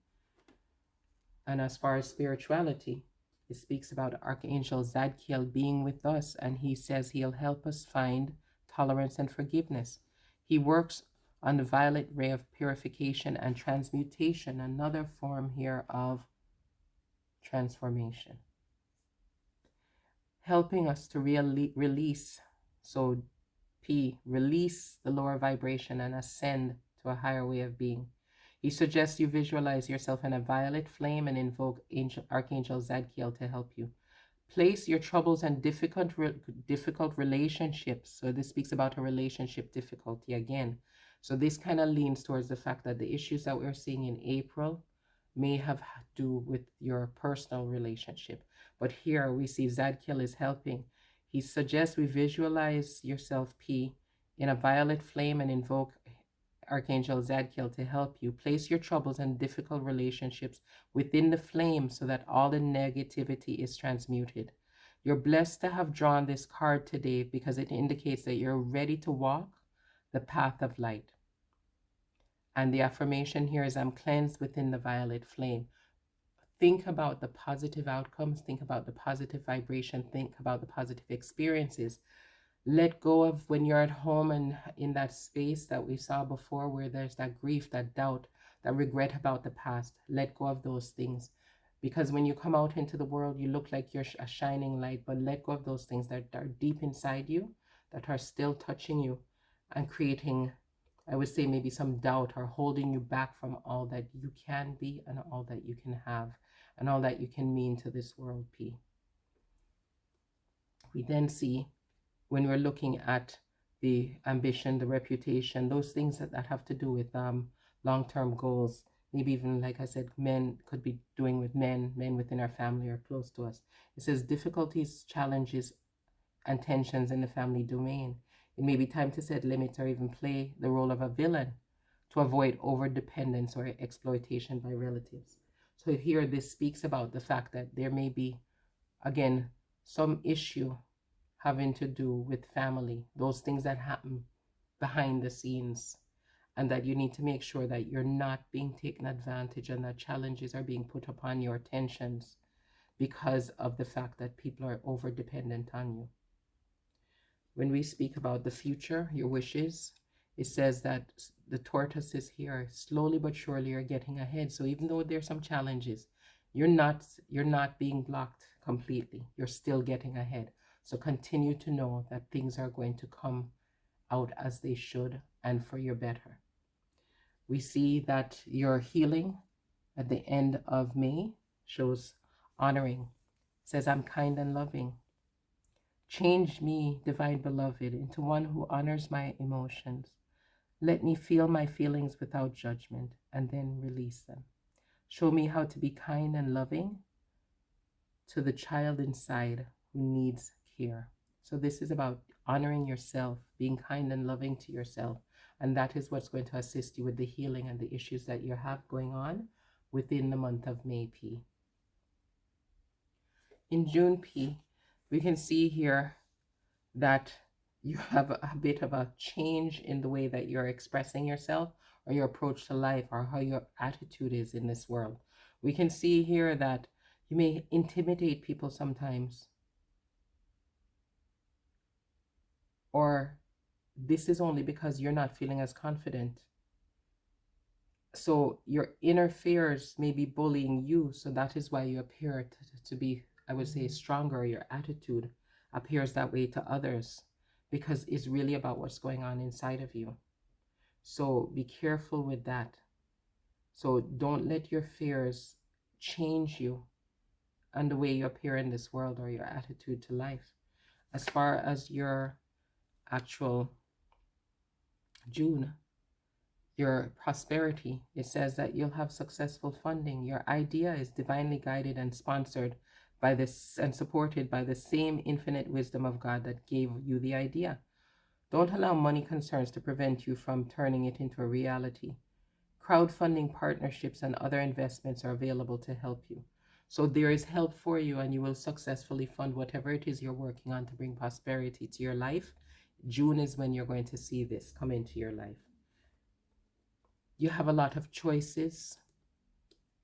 And as far as spirituality, it speaks about Archangel Zadkiel being with us, and he says he'll help us find tolerance and forgiveness. He works on the violet ray of purification and transmutation, another form here of transformation, helping us to release. So release the lower vibration and ascend to a higher way of being. He suggests you visualize yourself in a violet flame and invoke Archangel Zadkiel to help you. Place your troubles and difficult relationships. So this speaks about a relationship difficulty again. So this kind of leans towards the fact that the issues that we're seeing in April may have to do with your personal relationship. But here we see Zadkiel is helping. He suggests we visualize yourself, P, in a violet flame and invoke Archangel Zadkiel to help you. Place your troubles and difficult relationships within the flame so that all the negativity is transmuted. You're blessed to have drawn this card today because it indicates that you're ready to walk the path of light. And the affirmation here is, I'm cleansed within the violet flame. Think about the positive outcomes, think about the positive vibration, think about the positive experiences. Let go of when you're at home and in that space that we saw before where there's that grief, that doubt, that regret about the past. Let go of those things. Because when you come out into the world, you look like you're a shining light, but let go of those things that are deep inside you, that are still touching you and creating, I would say, maybe some doubt or holding you back from all that you can be and all that you can have and all that you can mean to this world, P. We then see, when we're looking at the ambition, the reputation, those things that have to do with long-term goals, maybe even, like I said, men could be doing with men within our family or close to us. It says difficulties, challenges, and tensions in the family domain. It may be time to set limits or even play the role of a villain to avoid over-dependence or exploitation by relatives. So here this speaks about the fact that there may be, again, some issue having to do with family, those things that happen behind the scenes, and that you need to make sure that you're not being taken advantage and that challenges are being put upon your tensions because of the fact that people are over dependent on you. When we speak about the future, your wishes, it says that the tortoises here, slowly but surely, are getting ahead. So even though there's some challenges, you're not being blocked completely. You're still getting ahead. So continue to know that things are going to come out as they should and for your better. We see that your healing at the end of May shows honoring. It says, I'm kind and loving. Change me, divine beloved, into one who honors my emotions. Let me feel my feelings without judgment and then release them. Show me how to be kind and loving to the child inside who needs care. So this is about honoring yourself, being kind and loving to yourself. And that is what's going to assist you with the healing and the issues that you have going on within the month of May, P. In June, P, we can see here that you have a bit of a change in the way that you're expressing yourself or your approach to life or how your attitude is in this world. We can see here that you may intimidate people sometimes, or this is only because you're not feeling as confident. So your inner fears may be bullying you, so that is why you appear to be, I would say, stronger. Your attitude appears that way to others because it's really about what's going on inside of you. So be careful with that. So don't let your fears change you and the way you appear in this world or your attitude to life. As far as your actual June, your prosperity, it says that you'll have successful funding. Your idea is divinely guided and sponsored by this and supported by the same infinite wisdom of God that gave you the idea. Don't allow money concerns to prevent you from turning it into a reality. Crowdfunding partnerships and other investments are available to help you. So there is help for you, and you will successfully fund whatever it is you're working on to bring prosperity to your life. June is when you're going to see this come into your life. You have a lot of choices.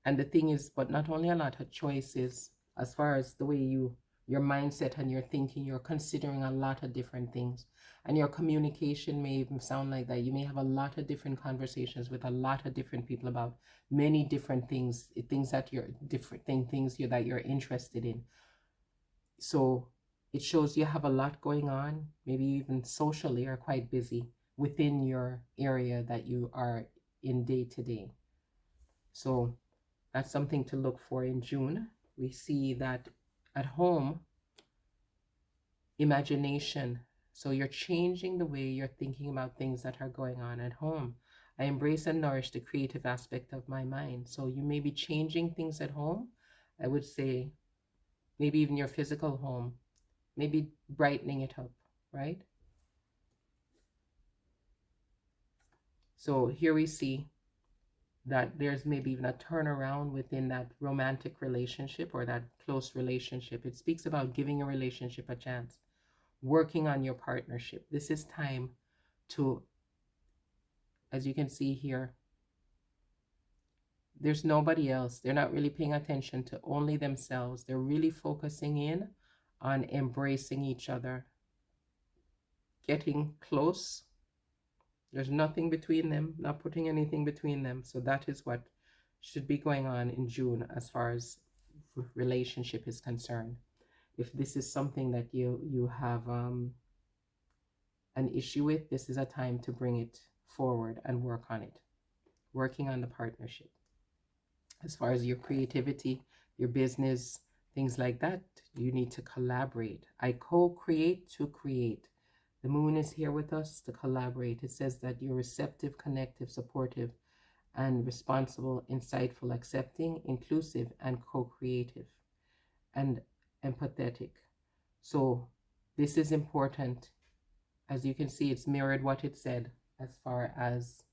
And the thing is, but not only a lot of choices, as far as the way your mindset and your thinking, you're considering a lot of different things. And your communication may even sound like that. You may have a lot of different conversations with a lot of different people about many different things, things that you're that you're interested in. So it shows you have a lot going on, maybe even socially are quite busy within your area that you are in day to day. So that's something to look for in June. We see that at home, imagination. So you're changing the way you're thinking about things that are going on at home. I embrace and nourish the creative aspect of my mind. So you may be changing things at home. I would say maybe even your physical home, maybe brightening it up, right? So here we see that there's maybe even a turnaround within that romantic relationship or that close relationship. It speaks about giving a relationship a chance, working on your partnership. This is time to, as you can see here, there's nobody else. They're not really paying attention to only themselves. They're really focusing in on embracing each other, getting close. There's nothing between them, not putting anything between them. So that is what should be going on in June as far as relationship is concerned. If this is something that you have an issue with, this is a time to bring it forward and work on it, working on the partnership. As far as your creativity, your business, things like that, you need to collaborate. I co-create to create. The moon is here with us to collaborate. It says that you're receptive, connective, supportive, and responsible, insightful, accepting, inclusive, and co-creative, and empathetic. So this is important. As you can see, it's mirrored what it said as far as.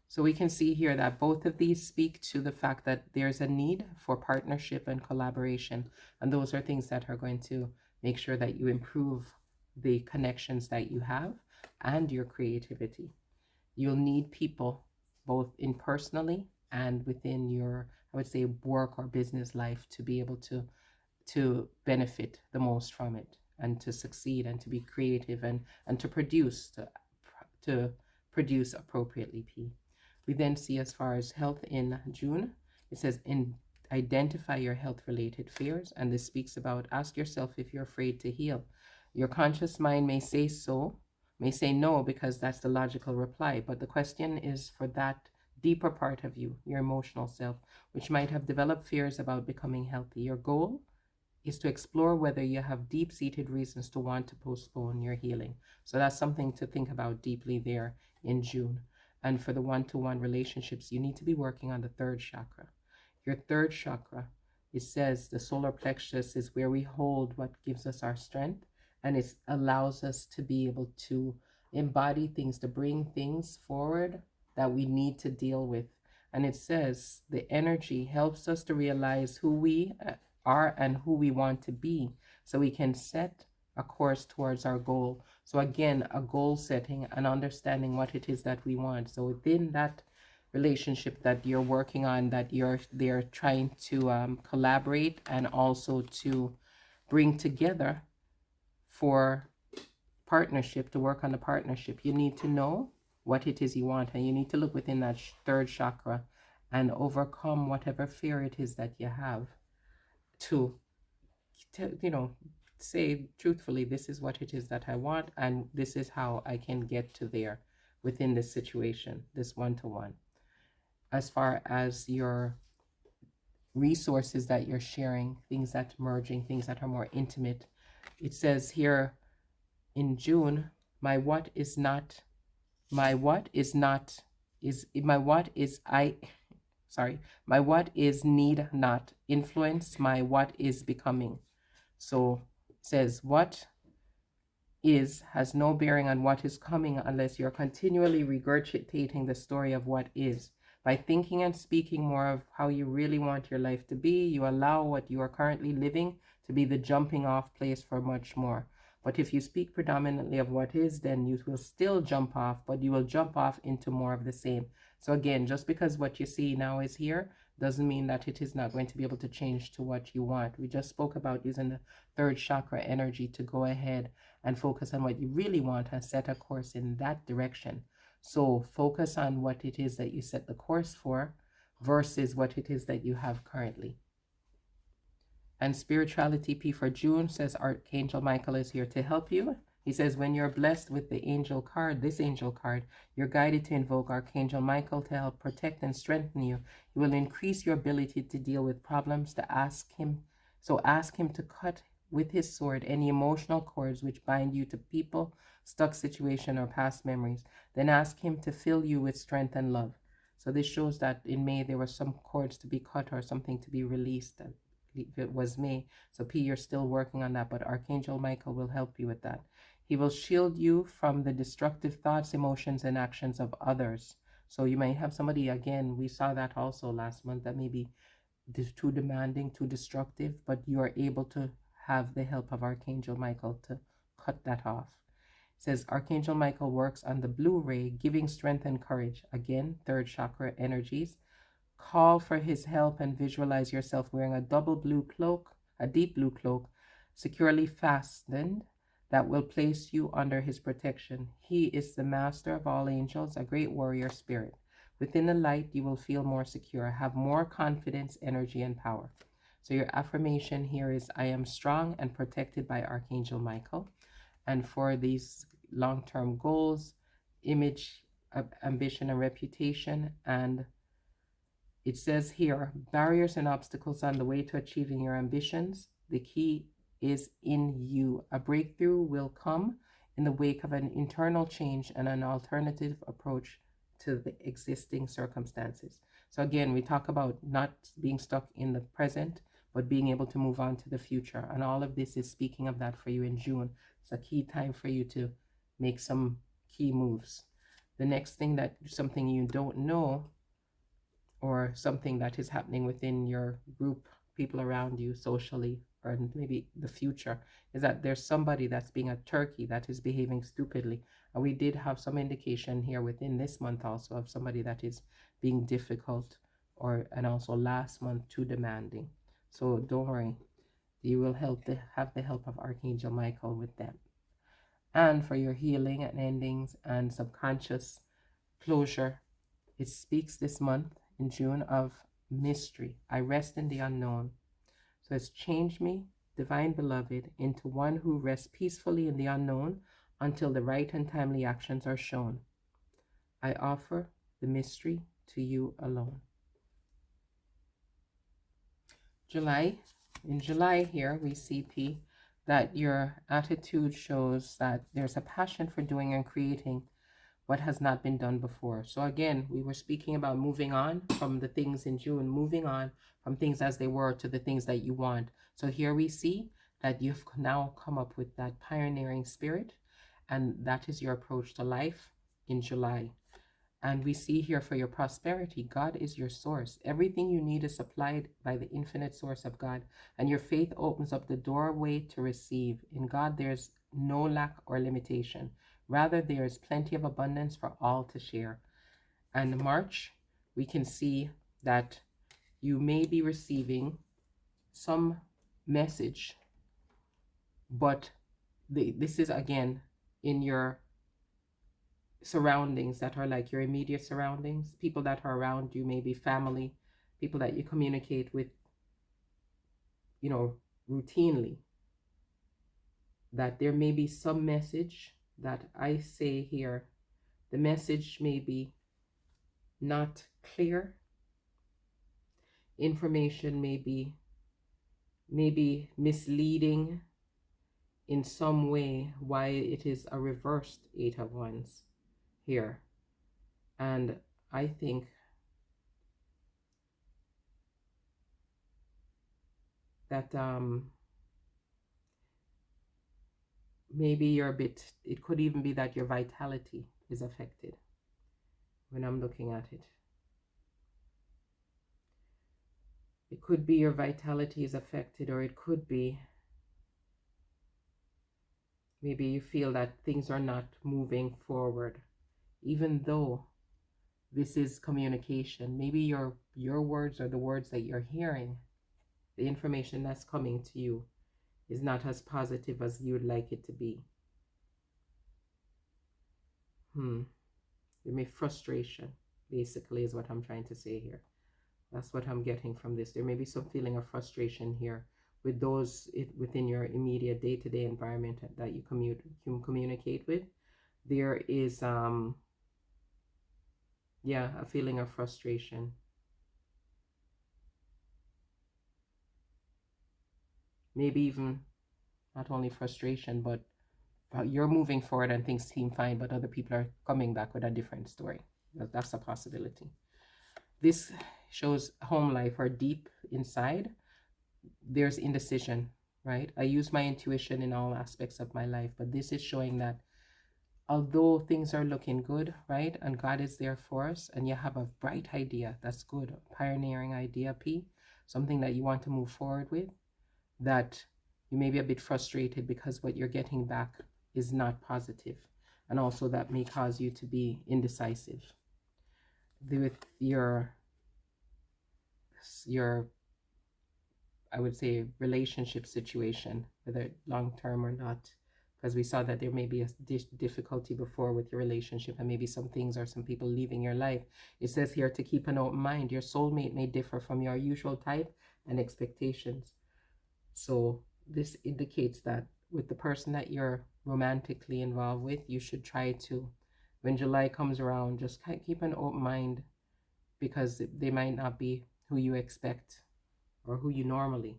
So we can see here that both of these speak to the fact that there's a need for partnership and collaboration. And those are things that are going to make sure that you improve the connections that you have and your creativity. You'll need people both in personally and within your, I would say, work or business life to be able to benefit the most from it and to succeed and to be creative and to produce appropriately. We then see as far as health in June, it says identify your health related fears, and this speaks about ask yourself if you're afraid to heal. Your conscious mind may say no, because that's the logical reply, but the question is for that deeper part of you, your emotional self, which might have developed fears about becoming healthy. Your goal is to explore whether you have deep-seated reasons to want to postpone your healing. So that's something to think about deeply there in June. And for the one-to-one relationships, you need to be working on the third chakra. Your third chakra, it says the solar plexus is where we hold what gives us our strength, and it allows us to be able to embody things, to bring things forward that we need to deal with. And it says the energy helps us to realize who we are and who we want to be, so we can set a course towards our goal. So again, a goal setting and understanding what it is that we want. So within that relationship that you're working on, that they're trying to collaborate and also to bring together for partnership, to work on the partnership, you need to know what it is you want, and you need to look within that third chakra and overcome whatever fear it is that you have to say truthfully, this is what it is that I want, and this is how I can get to there within this situation, this one-to-one. As far as your resources that you're sharing, things that are merging, things that are more intimate, it says here in June, my what is need not influence my what is becoming. So says what is has no bearing on what is coming unless you're continually regurgitating the story of what is. By thinking and speaking more of how you really want your life to be, you allow what you are currently living to be the jumping off place for much more. But if you speak predominantly of what is, then you will still jump off, but you will jump off into more of the same. So again, just because what you see now is here doesn't mean that it is not going to be able to change to what you want. We just spoke about using the third chakra energy to go ahead and focus on what you really want and set a course in that direction. So focus on what it is that you set the course for versus what it is that you have currently. And Spirituality P for June says Archangel Michael is here to help you. He says when you're blessed with the angel card, this angel card, you're guided to invoke Archangel Michael to help protect and strengthen you. He will increase your ability to deal with problems, to ask him. So ask him to cut with his sword any emotional cords which bind you to people, stuck situation, or past memories. Then ask him to fill you with strength and love. So this shows that in May there were some cords to be cut or something to be released. It was May. So P, you're still working on that, but Archangel Michael will help you with that. He will shield you from the destructive thoughts, emotions, and actions of others. So you might have somebody, again, we saw that also last month, that may be too demanding, too destructive, but you are able to have the help of Archangel Michael to cut that off. It says Archangel Michael works on the blue ray, giving strength and courage. Again, third chakra energies. Call for his help and visualize yourself wearing a double blue cloak, a deep blue cloak, securely fastened, that will place you under his protection. He is the master of all angels, a great warrior spirit. Within the light, you will feel more secure, have more confidence, energy, and power. So your affirmation here is, I am strong and protected by Archangel Michael. And for these long-term goals, image, ambition, and reputation, and it says here, barriers and obstacles on the way to achieving your ambitions. The key is in you. A breakthrough will come in the wake of an internal change and an alternative approach to the existing circumstances. So again, we talk about not being stuck in the present, but being able to move on to the future. And all of this is speaking of that for you in June. It's a key time for you to make some key moves. The next thing, that something you don't know, or something that is happening within your group, people around you socially, or maybe the future, is that there's somebody that's being a turkey, that is behaving stupidly. And we did have some indication here within this month also of somebody that is being difficult, and also last month too demanding. So don't worry, you will have the help of Archangel Michael with them. And for your healing and endings and subconscious closure, it speaks this month in June of mystery. I rest in the unknown. So it's changed me, divine beloved, into one who rests peacefully in the unknown until the right and timely actions are shown. I offer the mystery to you alone. July. In July here, we see, P, that your attitude shows that there's a passion for doing and creating what has not been done before. So again, we were speaking about moving on from the things in June, moving on from things as they were to the things that you want. So here we see that you've now come up with that pioneering spirit, and that is your approach to life in July. And we see here for your prosperity, God is your source. Everything you need is supplied by the infinite source of God, and your faith opens up the doorway to receive. In God, there's no lack or limitation. Rather, there is plenty of abundance for all to share. And in March, we can see that you may be receiving some message, but this is again in your surroundings that are like your immediate surroundings, people that are around you, maybe family, people that you communicate with, routinely, that there may be some message that I say here. The message may be not clear. Information may be misleading in some way, why it is a reversed Eight of Wands here. And I think that maybe you're a bit, it could even be that your vitality is affected when I'm looking at it. It could be your vitality is affected, or it could be maybe you feel that things are not moving forward, even though this is communication. Maybe your words or the words that you're hearing, the information that's coming to you, is not as positive as you would like it to be. There may frustration, basically, is what I'm trying to say here. That's what I'm getting from this. There may be some feeling of frustration here with those within your immediate day-to-day environment that you communicate with. There is a feeling of frustration. Maybe even not only frustration, but you're moving forward and things seem fine, but other people are coming back with a different story. That's a possibility. This shows home life or deep inside. There's indecision, right? I use my intuition in all aspects of my life, but this is showing that although things are looking good, right, and God is there for us, and you have a bright idea, that's good, pioneering idea, something that you want to move forward with, that you may be a bit frustrated because what you're getting back is not positive, and also that may cause you to be indecisive with your I would say relationship situation, whether long term or not, because we saw that there may be a difficulty before with your relationship, and maybe some things or some people leaving your life. It says here to keep an open mind. Your soulmate may differ from your usual type and expectations. So this indicates that with the person that you're romantically involved with, you should try to, when July comes around, just keep an open mind, because they might not be who you expect or who you normally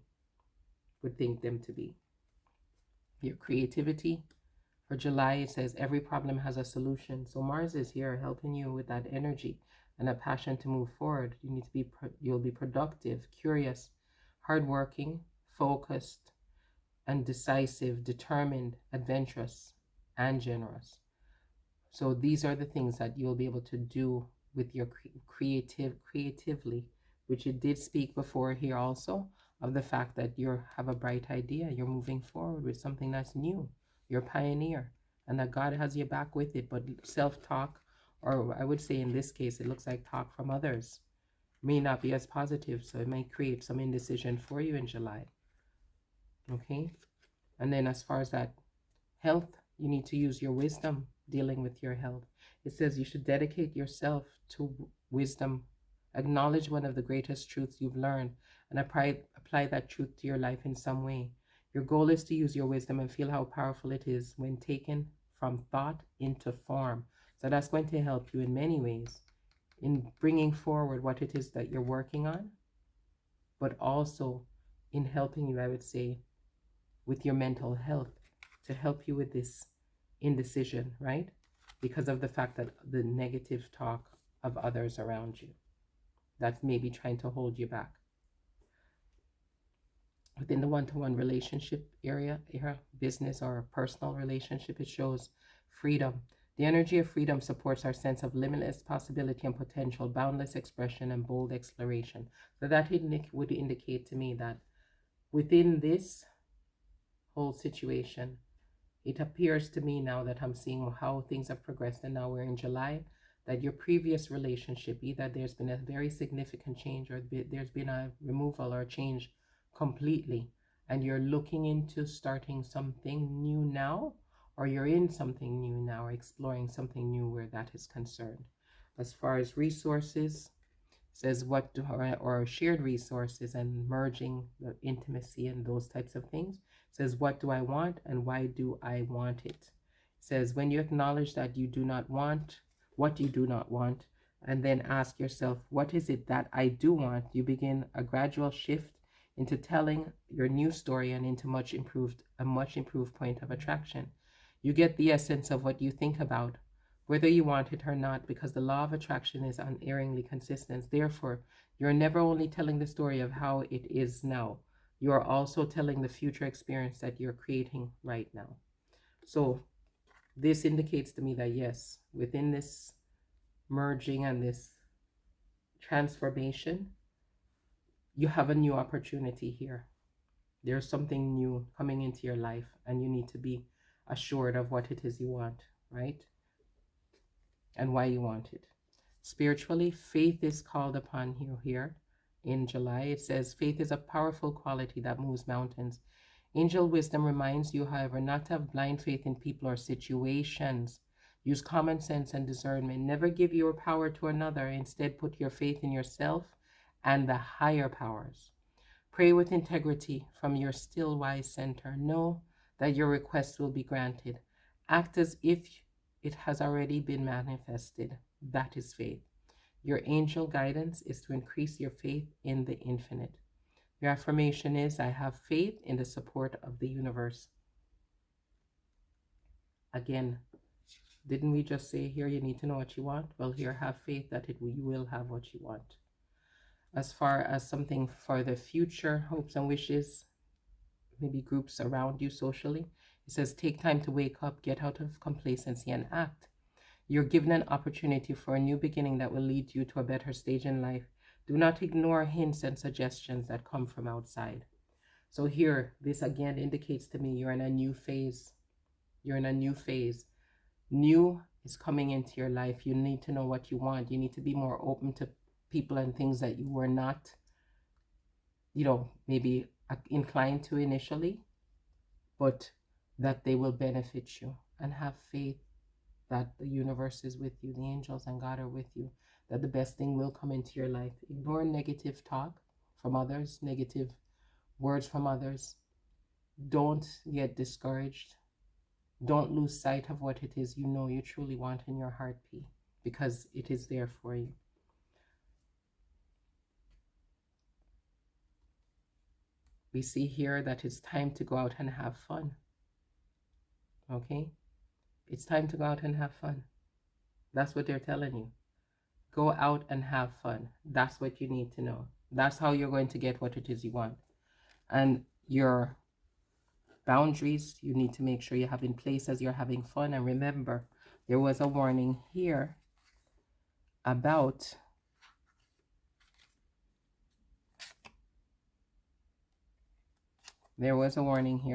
would think them to be. Your creativity for July, it says every problem has a solution. So Mars is here helping you with that energy and a passion to move forward. You need to be you'll be productive, curious, hardworking, focused, and decisive, determined, adventurous, and generous. So these are the things that you'll be able to do with your creatively, which it did speak before here also of the fact that you have a bright idea, you're moving forward with something that's new, you're a pioneer, and that God has you back with it. But self-talk, or I would say in this case, it looks like talk from others, may not be as positive, so it might create some indecision for you in July. Okay, and then as far as that health, you need to use your wisdom dealing with your health. It says you should dedicate yourself to wisdom, acknowledge one of the greatest truths you've learned, and apply that truth to your life in some way. Your goal is to use your wisdom and feel how powerful it is when taken from thought into form. So that's going to help you in many ways in bringing forward what it is that you're working on, but also in helping you, I would say, with your mental health, to help you with this indecision, right? Because of the fact that the negative talk of others around you that's maybe trying to hold you back. Within the one-to-one relationship area, business or personal relationship, it shows freedom. The energy of freedom supports our sense of limitless possibility and potential, boundless expression, and bold exploration. So that would indicate to me that within this whole situation, it appears to me now that I'm seeing how things have progressed, and now we're in July, that your previous relationship, either there's been a very significant change or there's been a removal or change completely, and you're looking into starting something new now, or you're in something new now, or exploring something new where that is concerned. As far as resources, says what do, or shared resources and merging the intimacy and those types of things. Says what do I want and why do I want it. Says when you acknowledge that you do not want what you do not want, and then ask yourself, what is it that I do want, you begin a gradual shift into telling your new story and into a much improved point of attraction. You get the essence of what you think about, whether you want it or not, because the law of attraction is unerringly consistent. Therefore, you're never only telling the story of how it is now, you are also telling the future experience that you're creating right now. So this indicates to me that yes, within this merging and this transformation, you have a new opportunity here. There's something new coming into your life, and you need to be assured of what it is you want, right? And why you want it. Spiritually, faith is called upon you here in July. It says faith is a powerful quality that moves mountains. Angel wisdom reminds you, however, not to have blind faith in people or situations. Use common sense and discernment. Never give your power to another. Instead, put your faith in yourself and the higher powers. Pray with integrity from your still wise center. Know that your request will be granted. Act as if it has already been manifested. That is faith. Your angel guidance is to increase your faith in the infinite. Your affirmation is, I have faith in the support of the universe. Again, didn't we just say here you need to know what you want? Well, here, have faith that you will have what you want. As far as something for the future, hopes and wishes, maybe groups around you socially, it says take time to wake up, get out of complacency and act. You're given an opportunity for a new beginning that will lead you to a better stage in life. Do not ignore hints and suggestions that come from outside. So here, this again indicates to me you're in a new phase. You're in a new phase. New is coming into your life. You need to know what you want. You need to be more open to people and things that you were not, maybe inclined to initially, but that they will benefit you. And have faith that the universe is with you, the angels and God are with you, that the best thing will come into your life. Ignore negative talk from others, negative words from others. Don't get discouraged. Don't lose sight of what it is you truly want in your heartbeat, because it is there for you. We see here that it's time to go out and have fun. Okay? It's time to go out and have fun. That's what they're telling you. Go out and have fun. That's what you need to know. That's how you're going to get what it is you want. And your boundaries, you need to make sure you have in place as you're having fun. And remember, there was a warning here about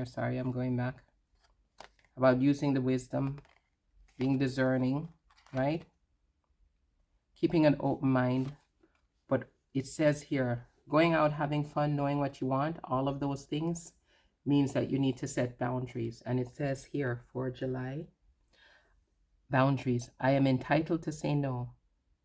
sorry, I'm going back, about using the wisdom, being discerning, right? Keeping an open mind. But it says here, going out, having fun, knowing what you want, all of those things means that you need to set boundaries. And it says here for July, boundaries. I am entitled to say no.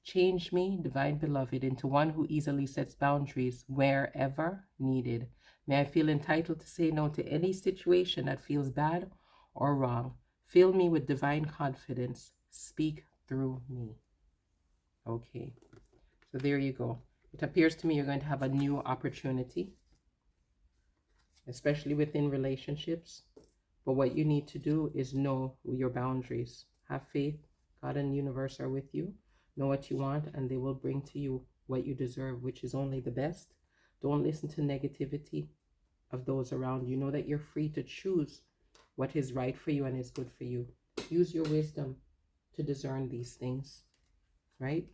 Change me, divine beloved, into one who easily sets boundaries wherever needed. May I feel entitled to say no to any situation that feels bad or wrong. Fill me with divine confidence. Speak through me. Okay, so there you go. It appears to me you're going to have a new opportunity, especially within relationships. But what you need to do is know your boundaries. Have faith. God and the universe are with you. Know what you want, and they will bring to you what you deserve, which is only the best. Don't listen to negativity of those around you. Know that you're free to choose what is right for you and is good for you. Use your wisdom to discern these things, right?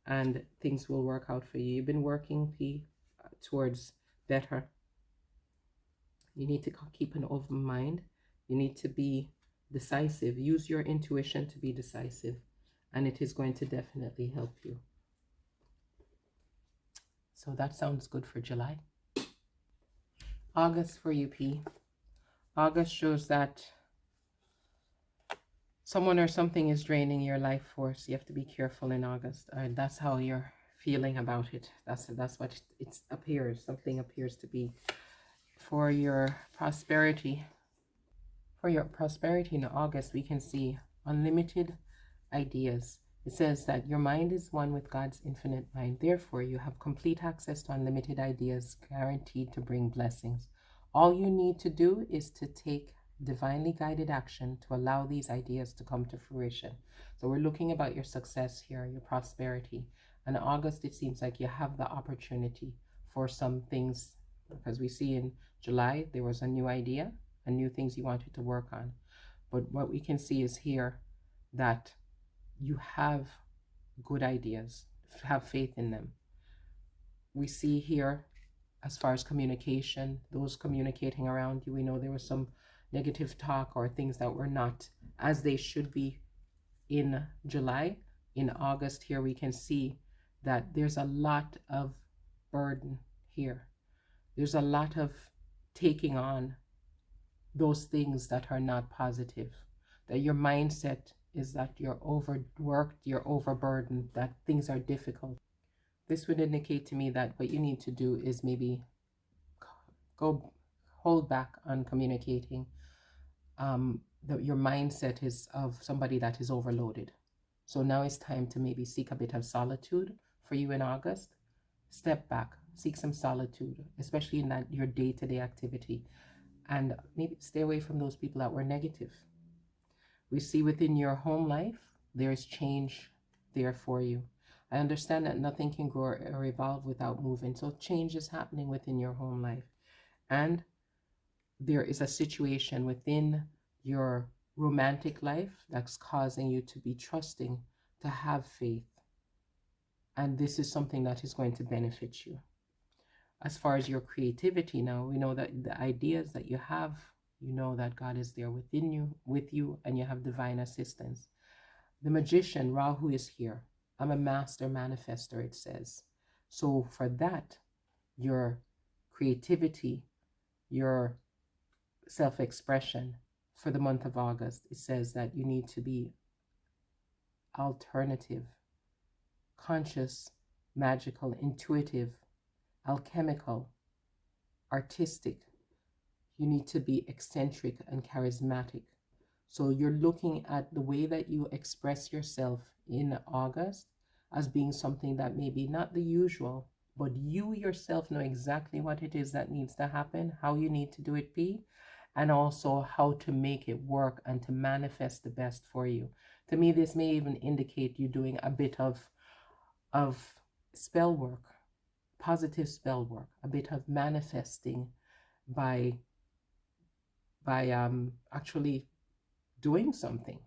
And things will work out for you. You've been working, towards better. You need to keep an open mind. You need to be decisive. Use your intuition to be decisive, and it is going to definitely help you. So that sounds good for July. August for you, P. August shows that someone or something is draining your life force. You have to be careful in August. That's how you're feeling about it. That's what it appears. Something appears to be for your prosperity. For your prosperity in August, we can see unlimited ideas. It says that your mind is one with God's infinite mind. Therefore, you have complete access to unlimited ideas guaranteed to bring blessings. All you need to do is to take divinely guided action to allow these ideas to come to fruition. So we're looking about your success here, your prosperity. And in August, it seems like you have the opportunity for some things, because we see in July, there was a new idea and new things you wanted to work on. But what we can see is here that you have good ideas. Have faith in them. We see here, as far as communication, those communicating around you, we know there was some negative talk or things that were not as they should be in July. In August here, we can see that there's a lot of burden here. There's a lot of taking on those things that are not positive, that your mindset is that you're overworked, you're overburdened, that things are difficult. This would indicate to me that what you need to do is maybe hold back on communicating. That your mindset is of somebody that is overloaded. So now it's time to maybe seek a bit of solitude for you in August. Step back, seek some solitude, especially in that your day-to-day activity, and maybe stay away from those people that were negative. We see within your home life, there is change there for you. I understand that nothing can grow or evolve without moving. So change is happening within your home life. And there is a situation within your romantic life that's causing you to be trusting, to have faith. And this is something that is going to benefit you. As far as your creativity now, we know that the ideas that you have, you know that God is there within you, with you, and you have divine assistance. The magician, Rahu, is here. I'm a master manifester, it says. So for that, your creativity, your self-expression for the month of August, it says that you need to be alternative, conscious, magical, intuitive, alchemical, artistic. You need to be eccentric and charismatic. So you're looking at the way that you express yourself in August as being something that may be not the usual, but you yourself know exactly what it is that needs to happen, how you need to do it be, and also how to make it work and to manifest the best for you. To me, this may even indicate you doing a bit of spell work, positive spell work, a bit of manifesting by actually doing something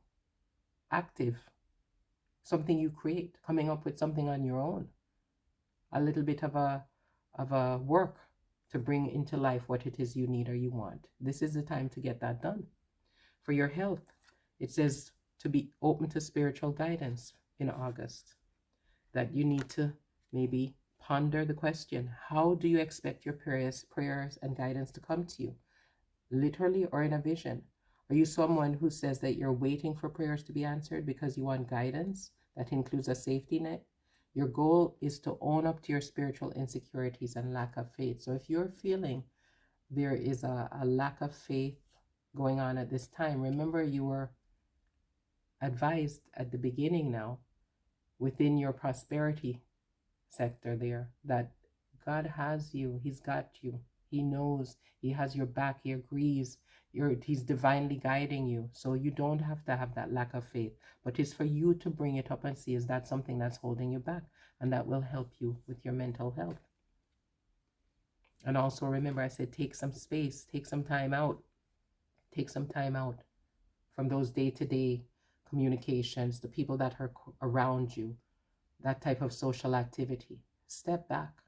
active, something you create, coming up with something on your own, a little bit of a work to bring into life what it is you need or you want. This is the time to get that done. For your health, it says to be open to spiritual guidance in August, that you need to maybe ponder the question, how do you expect your prayers and guidance to come to you? Literally or in a vision? Are you someone who says that you're waiting for prayers to be answered because you want guidance that includes a safety net? Your goal is to own up to your spiritual insecurities and lack of faith. So if you're feeling there is a lack of faith going on at this time, remember you were advised at the beginning now within your prosperity sector there that God has you, he's got you, he knows, he has your back, he agrees, he's divinely guiding you. So you don't have to have that lack of faith, but it's for you to bring it up and see, is that something that's holding you back? And that will help you with your mental health. And also remember, I said take some space, take some time out from those day-to-day communications, the people that are around you, that type of social activity. Step back.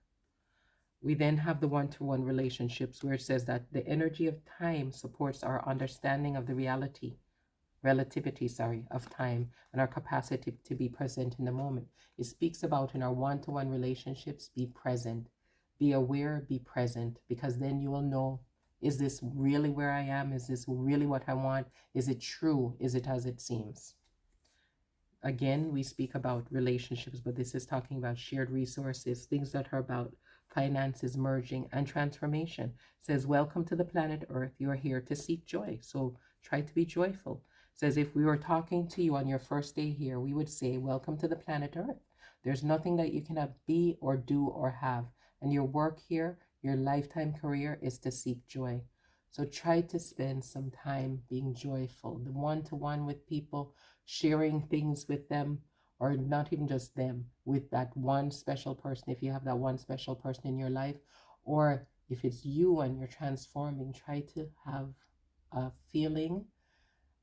We then have the one-to-one relationships where it says that the energy of time supports our understanding of the relativity of time and our capacity to be present in the moment. It speaks about in our one-to-one relationships, be present, be aware, be present, because then you will know, is this really where I am? Is this really what I want? Is it true? Is it as it seems? Again, we speak about relationships, but this is talking about shared resources, things that are about finances, merging, and transformation. It says, welcome to the planet Earth. You are here to seek joy. So try to be joyful. It says, if we were talking to you on your first day here, we would say, welcome to the planet Earth. There's nothing that you cannot be or do or have. And your work here, your lifetime career is to seek joy. So try to spend some time being joyful, the one-to-one with people, sharing things with them, or not even just them, with that one special person, if you have that one special person in your life, or if it's you and you're transforming, try to have a feeling,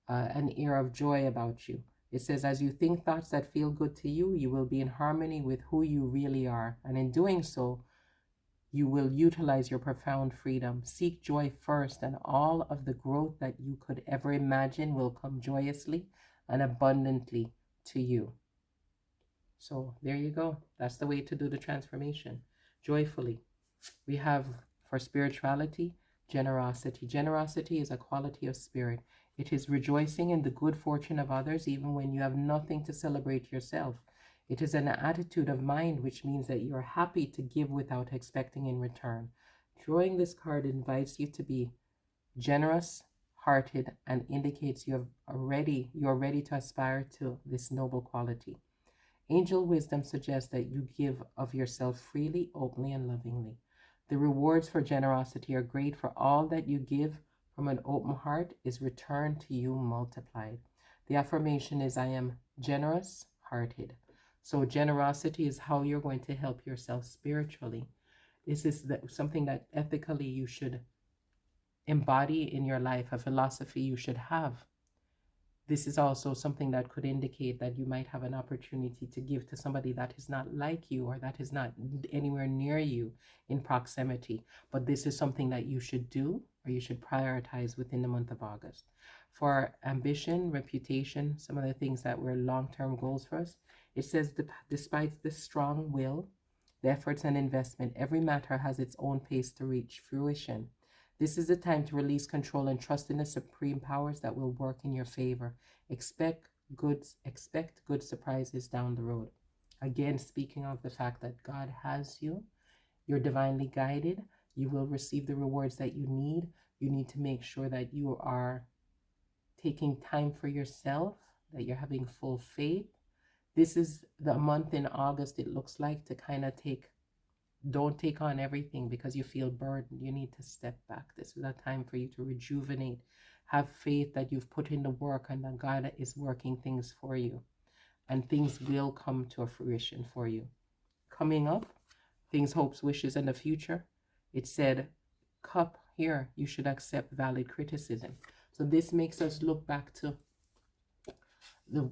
an air of joy about you. It says, as you think thoughts that feel good to you, you will be in harmony with who you really are. And in doing so, you will utilize your profound freedom. Seek joy first, and all of the growth that you could ever imagine will come joyously and abundantly to you. So there you go. That's the way to do the transformation, joyfully. We have for spirituality, generosity. Generosity is a quality of spirit. It is rejoicing in the good fortune of others even when you have nothing to celebrate yourself. It is an attitude of mind, which means that you're happy to give without expecting in return. Drawing this card invites you to be generous hearted and indicates you're ready to aspire to this noble quality. Angel wisdom suggests that you give of yourself freely, openly, and lovingly. The rewards for generosity are great, for all that you give from an open heart is returned to you multiplied. The affirmation is, I am generous hearted. So generosity is how you're going to help yourself spiritually. This is something that ethically you should embody in your life, a philosophy you should have. This is also something that could indicate that you might have an opportunity to give to somebody that is not like you or that is not anywhere near you in proximity. But this is something that you should do or you should prioritize within the month of August. For ambition, reputation, some of the things that were long-term goals for us, it says, despite the strong will, the efforts and investment, every matter has its own pace to reach fruition. This is the time to release control and trust in the supreme powers that will work in your favor. Expect good surprises down the road. Again, speaking of the fact that God has you, you're divinely guided, you will receive the rewards that you need. You need to make sure that you are taking time for yourself, that you're having full faith. This is the month in August, it looks like, to kind of don't take on everything because you feel burdened. You need to step back. This is a time for you to rejuvenate. Have faith that you've put in the work and that God is working things for you. And things will come to a fruition for you. Coming up, things, hopes, wishes, and the future. It said, cup here, you should accept valid criticism. So this makes us look back to the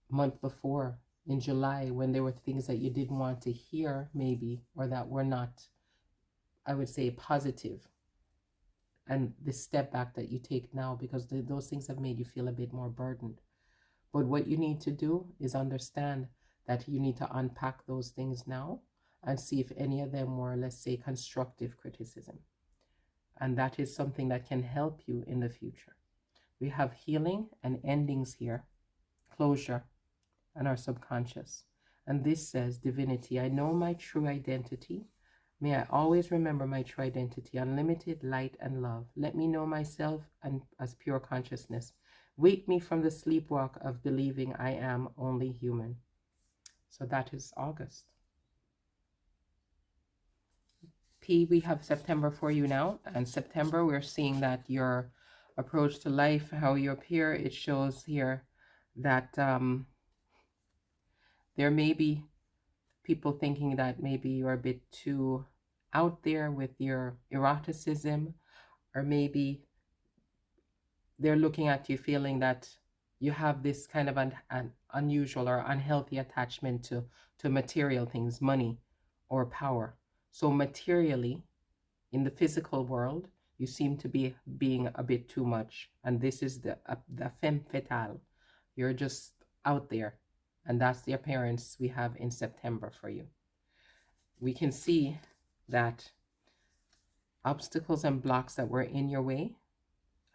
month before in July when there were things that you didn't want to hear maybe, or that were not, I would say, positive. And the step back that you take now, because those things have made you feel a bit more burdened. But what you need to do is understand that you need to unpack those things now and see if any of them were, let's say, constructive criticism. And that is something that can help you in the future. We have healing and endings here, closure, and our subconscious. And this says, divinity, I know my true identity. May I always remember my true identity, unlimited light and love. Let me know myself and as pure consciousness. Wake me from the sleepwalk of believing I am only human. So that is August. P, we have September for you now. And September, we're seeing that your approach to life, how you appear, it shows here that there may be people thinking that maybe you're a bit too out there with your eroticism, or maybe they're looking at you feeling that you have this kind of an unusual or unhealthy attachment to material things, money or power. So materially, in the physical world, you seem to be being a bit too much. And this is the femme fatale. You're just out there. And that's the appearance we have in September for you. We can see that obstacles and blocks that were in your way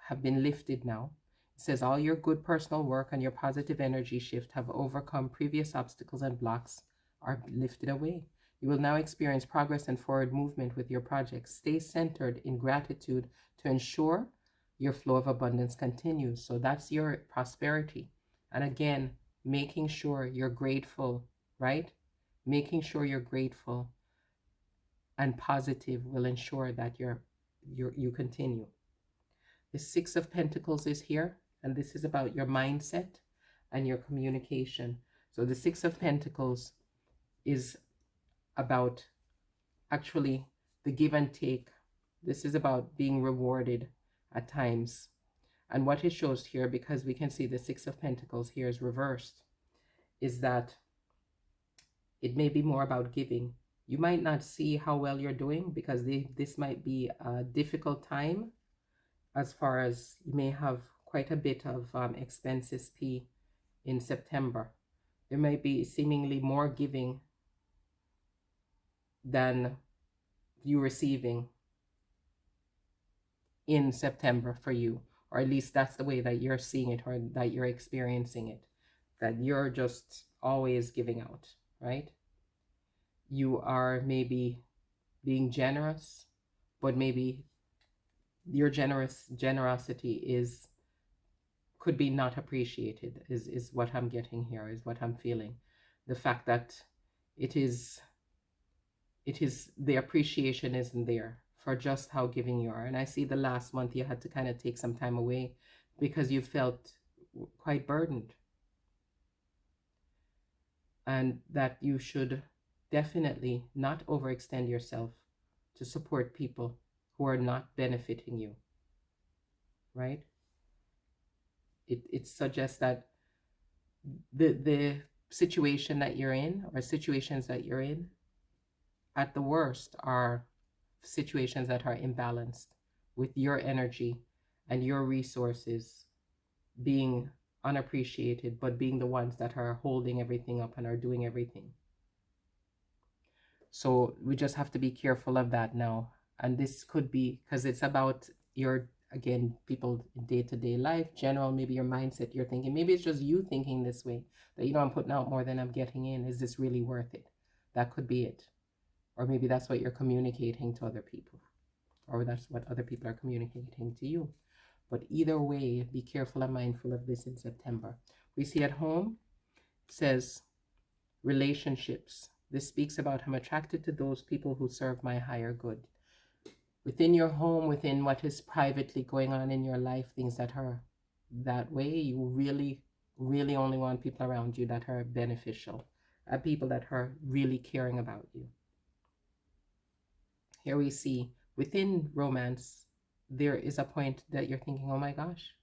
have been lifted now. It says all your good personal work and your positive energy shift have overcome previous obstacles and blocks are lifted away. You will now experience progress and forward movement with your projects. Stay centered in gratitude to ensure your flow of abundance continues. So that's your prosperity. And again, making sure you're grateful, right? Making sure you're grateful and positive will ensure that you continue. The Six of Pentacles is here, and this is about your mindset and your communication. So the Six of Pentacles is about actually the give and take. This is about being rewarded at times. And what it shows here, because we can see the Six of Pentacles here is reversed, is that it may be more about giving. You might not see how well you're doing because this might be a difficult time, as far as you may have quite a bit of expenses P in September. There might be seemingly more giving than you receiving in September for you, or at least that's the way that you're seeing it or that you're experiencing it, that you're just always giving out, right? You are maybe being generous, but maybe your generosity could be not appreciated, is what I'm getting here, is what I'm feeling. The fact that it is the appreciation isn't there for just how giving you are. And I see the last month you had to kind of take some time away because you felt quite burdened, and that you should definitely not overextend yourself to support people who are not benefiting you, right? It suggests that the situation that you're in, or situations that you're in, at the worst are situations that are imbalanced, with your energy and your resources being unappreciated, but being the ones that are holding everything up and are doing everything. So we just have to be careful of that now. And this could be because it's about your, again, people in day-to-day life, general, maybe your mindset, you're thinking, maybe it's just you thinking this way, that, I'm putting out more than I'm getting in. Is this really worth it? That could be it. Or maybe that's what you're communicating to other people, or that's what other people are communicating to you. But either way, be careful and mindful of this in September. We see at home, says relationships. This speaks about I'm attracted to those people who serve my higher good. Within your home, within what is privately going on in your life, things that are that way, you really, really only want people around you that are beneficial, people that are really caring about you. Here we see within romance, there is a point that you're thinking, oh my gosh,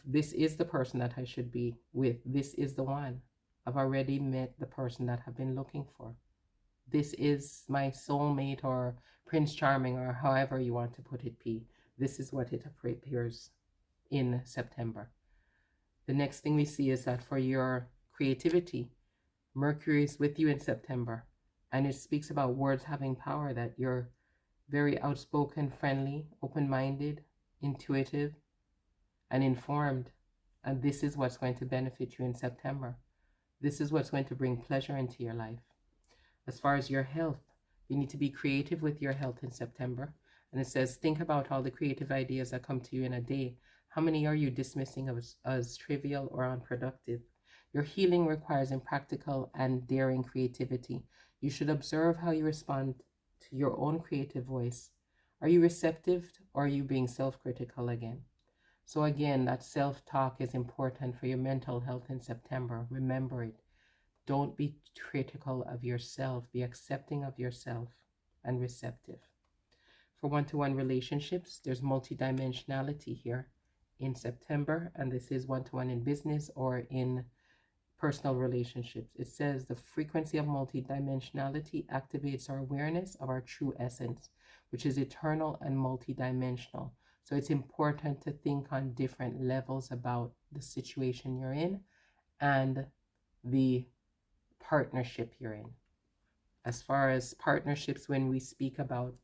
this is the person that I should be with. This is the one. I've already met the person that I've been looking for. This is my soulmate, or Prince Charming, or however you want to put it, P. This is what it appears in September. The next thing we see is that for your creativity, Mercury is with you in September, and it speaks about words having power, that you're very outspoken, friendly, open-minded, intuitive, and informed. And this is what's going to benefit you in September. This is what's going to bring pleasure into your life. As far as your health, you need to be creative with your health in September. And it says, think about all the creative ideas that come to you in a day. How many are you dismissing as trivial or unproductive? Your healing requires impractical and daring creativity. You should observe how you respond to your own creative voice. Are you receptive, or are you being self-critical again? So again, that self-talk is important for your mental health in September. Remember it. Don't be critical of yourself. Be accepting of yourself and receptive. For one-to-one relationships, there's multidimensionality here in September, and this is one-to-one in business or in personal relationships. It says the frequency of multidimensionality activates our awareness of our true essence, which is eternal and multidimensional. So it's important to think on different levels about the situation you're in and the partnership you're in. As far as partnerships, when we speak about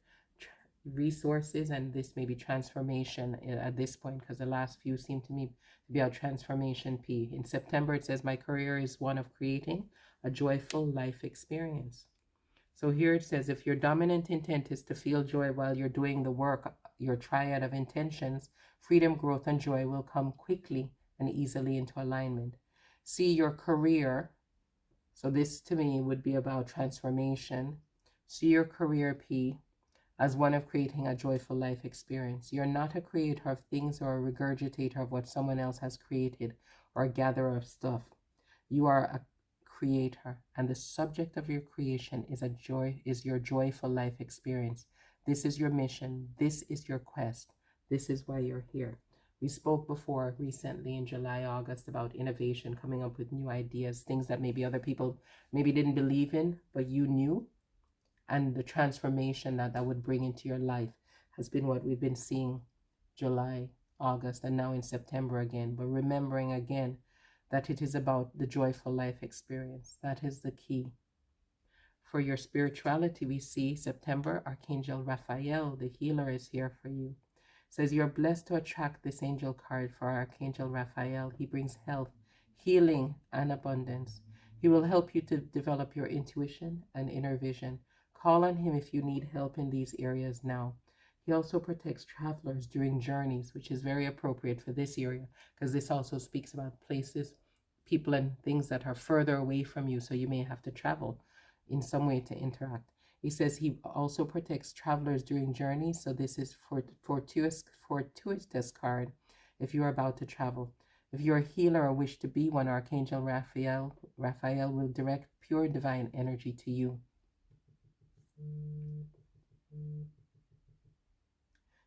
resources, and this may be transformation at this point, because the last few seem to me to be our transformation P. In September, it says my career is one of creating a joyful life experience. So here it says, if your dominant intent is to feel joy while you're doing the work, your triad of intentions, freedom, growth, and joy will come quickly and easily into alignment. See your career. So this to me would be about transformation. See your career, P, as one of creating a joyful life experience. You're not a creator of things or a regurgitator of what someone else has created or a gatherer of stuff. You are a creator, and the subject of your creation is your joyful life experience. This is your mission. This is your quest. This is why you're here. We spoke before recently in July, August about innovation, coming up with new ideas, things that maybe other people maybe didn't believe in, but you knew. And the transformation that would bring into your life has been what we've been seeing July, August, and now in September again. But remembering again that it is about the joyful life experience. That is the key. For your spirituality, we see September, Archangel Raphael, the healer, is here for you. It says you're blessed to attract this angel card for Archangel Raphael. He brings health, healing, and abundance. He will help you to develop your intuition and inner vision. Call on him if you need help in these areas now. He also protects travelers during journeys, which is very appropriate for this area, because this also speaks about places, people, and things that are further away from you, so you may have to travel in some way to interact. He says he also protects travelers during journeys, so this is fortuitous card if you are about to travel. If you're a healer or wish to be one, Archangel Raphael will direct pure divine energy to you.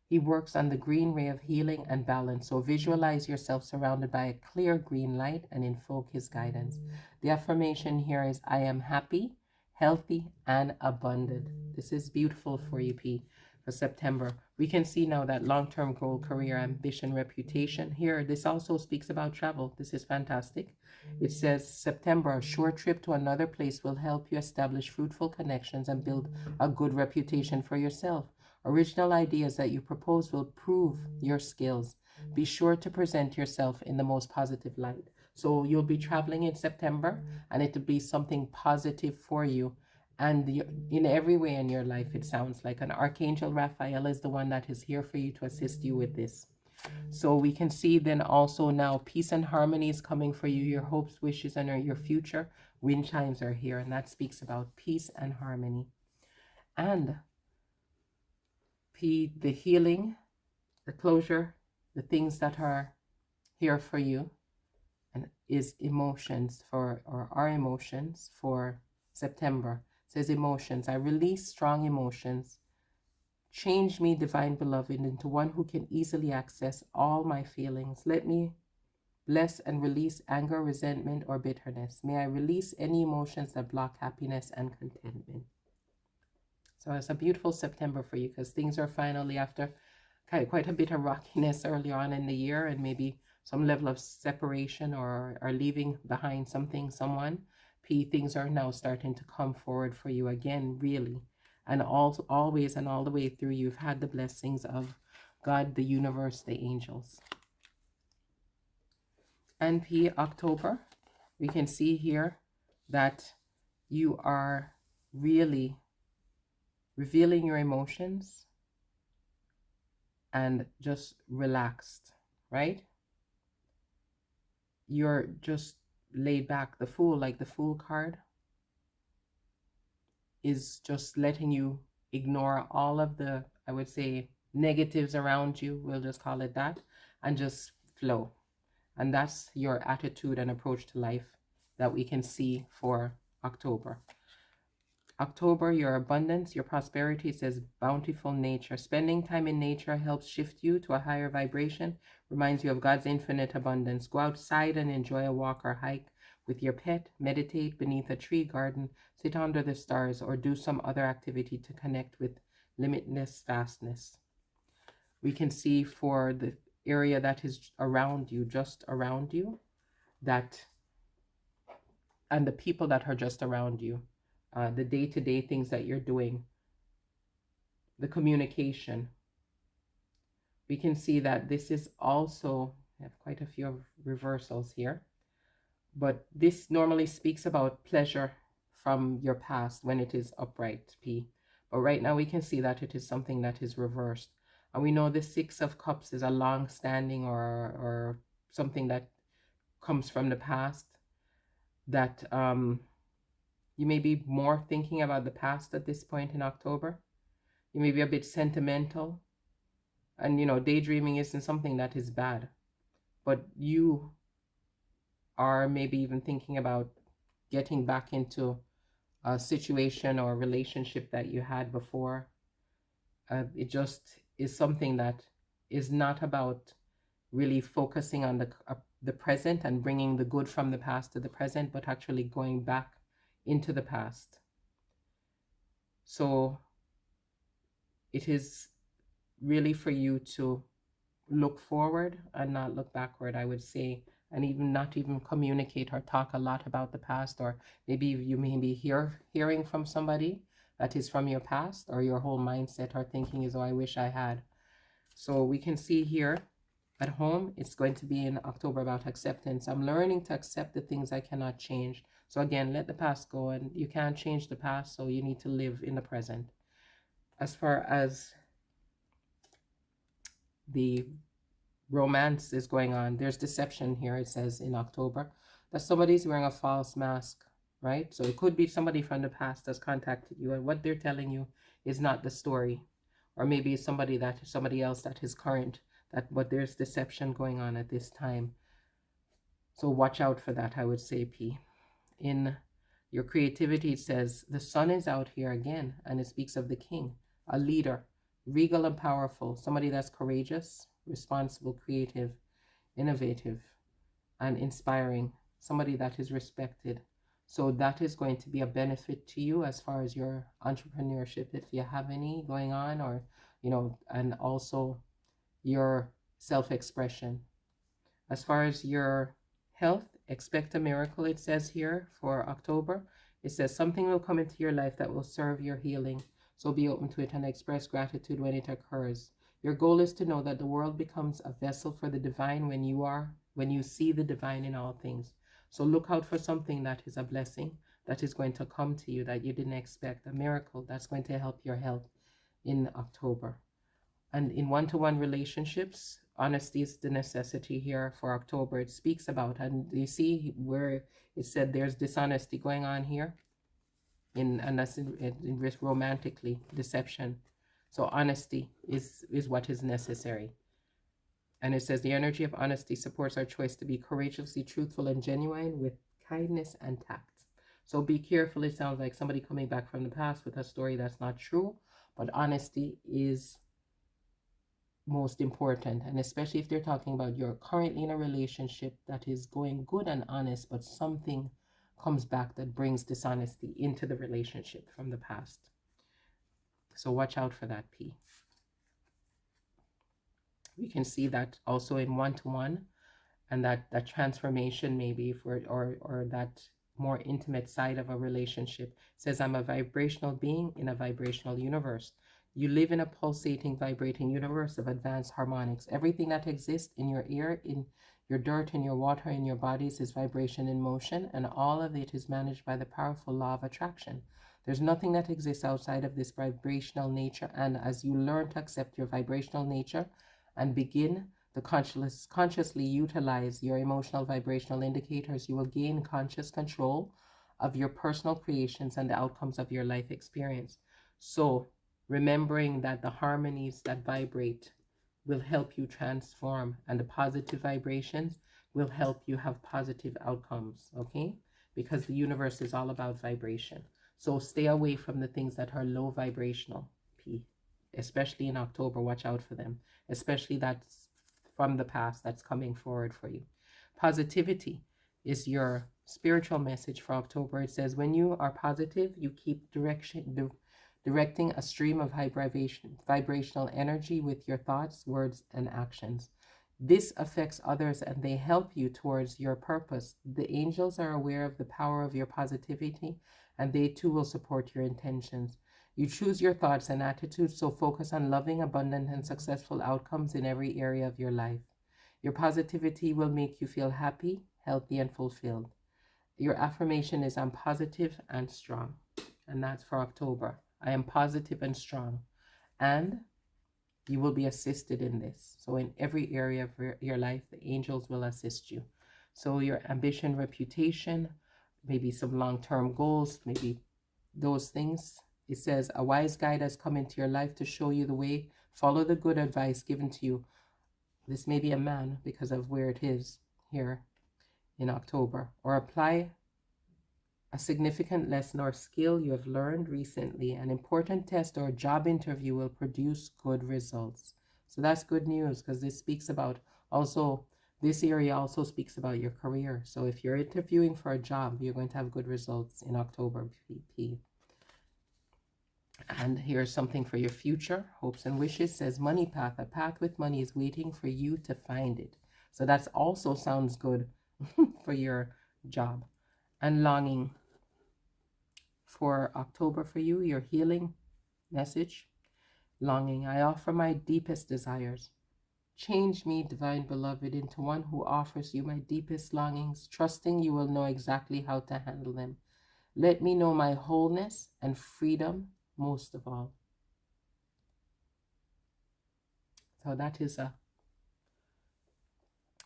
He works on the green ray of healing and balance. So visualize yourself surrounded by a clear green light and invoke his guidance. The affirmation here is, I am happy, healthy, and abundant. This is beautiful for you, P, for September. We can see now that long-term goal, career, ambition, reputation. Here, this also speaks about travel. This is fantastic. It says, September, a short trip to another place will help you establish fruitful connections and build a good reputation for yourself. Original ideas that you propose will prove your skills. Be sure to present yourself in the most positive light. So you'll be traveling in September, and it'll be something positive for you. And in every way in your life, it sounds like an Archangel Raphael is the one that is here for you to assist you with this. So we can see then also now peace and harmony is coming for you. Your hopes, wishes, and your future wind chimes are here, and that speaks about peace and harmony. And P, the healing, the closure, the things that are here for you, and is emotions for, or our emotions for September. It says emotions, I release strong emotions. Change me, divine beloved, into one who can easily access all my feelings. Let me bless and release anger, resentment, or bitterness. May I release any emotions that block happiness and contentment. So it's a beautiful September for you, because things are finally, after quite a bit of rockiness early on in the year, and maybe some level of separation or leaving behind something, someone, P, things are now starting to come forward for you again, really. And always and all the way through, you've had the blessings of God, the universe, the angels. And P, October, we can see here that you are really revealing your emotions and just relaxed, right? You're just laid back. The Fool, like the Fool card, is just letting you ignore all of the, I would say, negatives around you, we'll just call it that, and just flow. And that's your attitude and approach to life that we can see for October. October, your abundance, your prosperity, says bountiful nature. Spending time in nature helps shift you to a higher vibration, reminds you of God's infinite abundance. Go outside and enjoy a walk or hike with your pet, meditate beneath a tree garden, sit under the stars, or do some other activity to connect with limitless vastness. We can see for the area that is around you, just around you, that, and the people that are just around you, the day-to-day things that you're doing, the communication. We can see that this is also, I have quite a few reversals here, but this normally speaks about pleasure from your past when it is upright, P. But right now we can see that it is something that is reversed. And we know the Six of Cups is a long-standing or something that comes from the past, that you may be more thinking about the past at this point in October. You may be a bit sentimental. And, daydreaming isn't something that is bad. But you are maybe even thinking about getting back into a situation or a relationship that you had before. It just is something that is not about really focusing on the present and bringing the good from the past to the present, but actually going back into the past. So it is really for you to look forward and not look backward, I would say, and even not even communicate or talk a lot about the past, or maybe you may be hearing from somebody that is from your past, or your whole mindset or thinking is, oh, I wish I had. So we can see here at home, it's going to be in October about acceptance. I'm learning to accept the things I cannot change. So again, let the past go, and you can't change the past, so you need to live in the present. As far as the romance is going on, there's deception here. It says in October that somebody's wearing a false mask, right? So it could be somebody from the past that's contacted you, and what they're telling you is not the story. Or maybe it's somebody else that is current, but there's deception going on at this time. So watch out for that, I would say, P. In your creativity, it says the sun is out here again, and it speaks of the king, a leader, regal and powerful, somebody that's courageous, responsible, creative, innovative, and inspiring, somebody that is respected. So that is going to be a benefit to you as far as your entrepreneurship, if you have any going on, or, and also your self-expression. As far as your health, expect a miracle, it says here for October. It says something will come into your life that will serve your healing. So be open to it and express gratitude when it occurs. Your goal is to know that the world becomes a vessel for the divine when you see the divine in all things. So look out for something that is a blessing that is going to come to you that you didn't expect, a miracle that's going to help your health in October. And in one-to-one relationships, honesty is the necessity here for October. It speaks about, and you see where it said there's dishonesty going on here, and that's in romantically, deception. So honesty is what is necessary. And it says the energy of honesty supports our choice to be courageously truthful and genuine with kindness and tact. So be careful. It sounds like somebody coming back from the past with a story that's not true, but honesty is most important, and especially if they're talking about you're currently in a relationship that is going good and honest, but something comes back that brings dishonesty into the relationship from the past. So watch out for that, P. We can see that also in one-to-one, and that transformation maybe for or that more intimate side of a relationship. It says I'm a vibrational being in a vibrational universe. You live in a pulsating, vibrating universe of advanced harmonics. Everything that exists in your ear, in your dirt, in your water, in your bodies is vibration in motion, and all of it is managed by the powerful law of attraction. There's nothing that exists outside of this vibrational nature, and as you learn to accept your vibrational nature and begin to consciously utilize your emotional vibrational indicators, you will gain conscious control of your personal creations and the outcomes of your life experience. So remembering that the harmonies that vibrate will help you transform, and the positive vibrations will help you have positive outcomes, okay? Because the universe is all about vibration. So stay away from the things that are low vibrational, P. Especially in October, watch out for them. Especially that's from the past that's coming forward for you. Positivity is your spiritual message for October. It says when you are positive, you keep directing a stream of vibrational energy with your thoughts, words, and actions. This affects others and they help you towards your purpose. The angels are aware of the power of your positivity, and they too will support your intentions. You choose your thoughts and attitudes, so focus on loving, abundant, and successful outcomes in every area of your life. Your positivity will make you feel happy, healthy, and fulfilled. Your affirmation is I'm positive and strong, and that's for October. I am positive and strong, and you will be assisted in this. So in every area of your life, the angels will assist you. So your ambition, reputation, maybe some long-term goals, maybe those things. It says a wise guide has come into your life to show you the way. Follow the good advice given to you. This may be a man because of where it is here in October, or apply a significant lesson or skill you have learned recently. An important test or job interview will produce good results. So that's good news, because this speaks about also, this area also speaks about your career. So if you're interviewing for a job, you're going to have good results in October, P. And here's something for your future. Hopes and wishes says money path. A path with money is waiting for you to find it. So that's also sounds good for your job. And longing for October for you, your healing message. Longing. I offer my deepest desires. Change me, divine beloved, into one who offers you my deepest longings, trusting you will know exactly how to handle them. Let me know my wholeness and freedom most of all. So that is a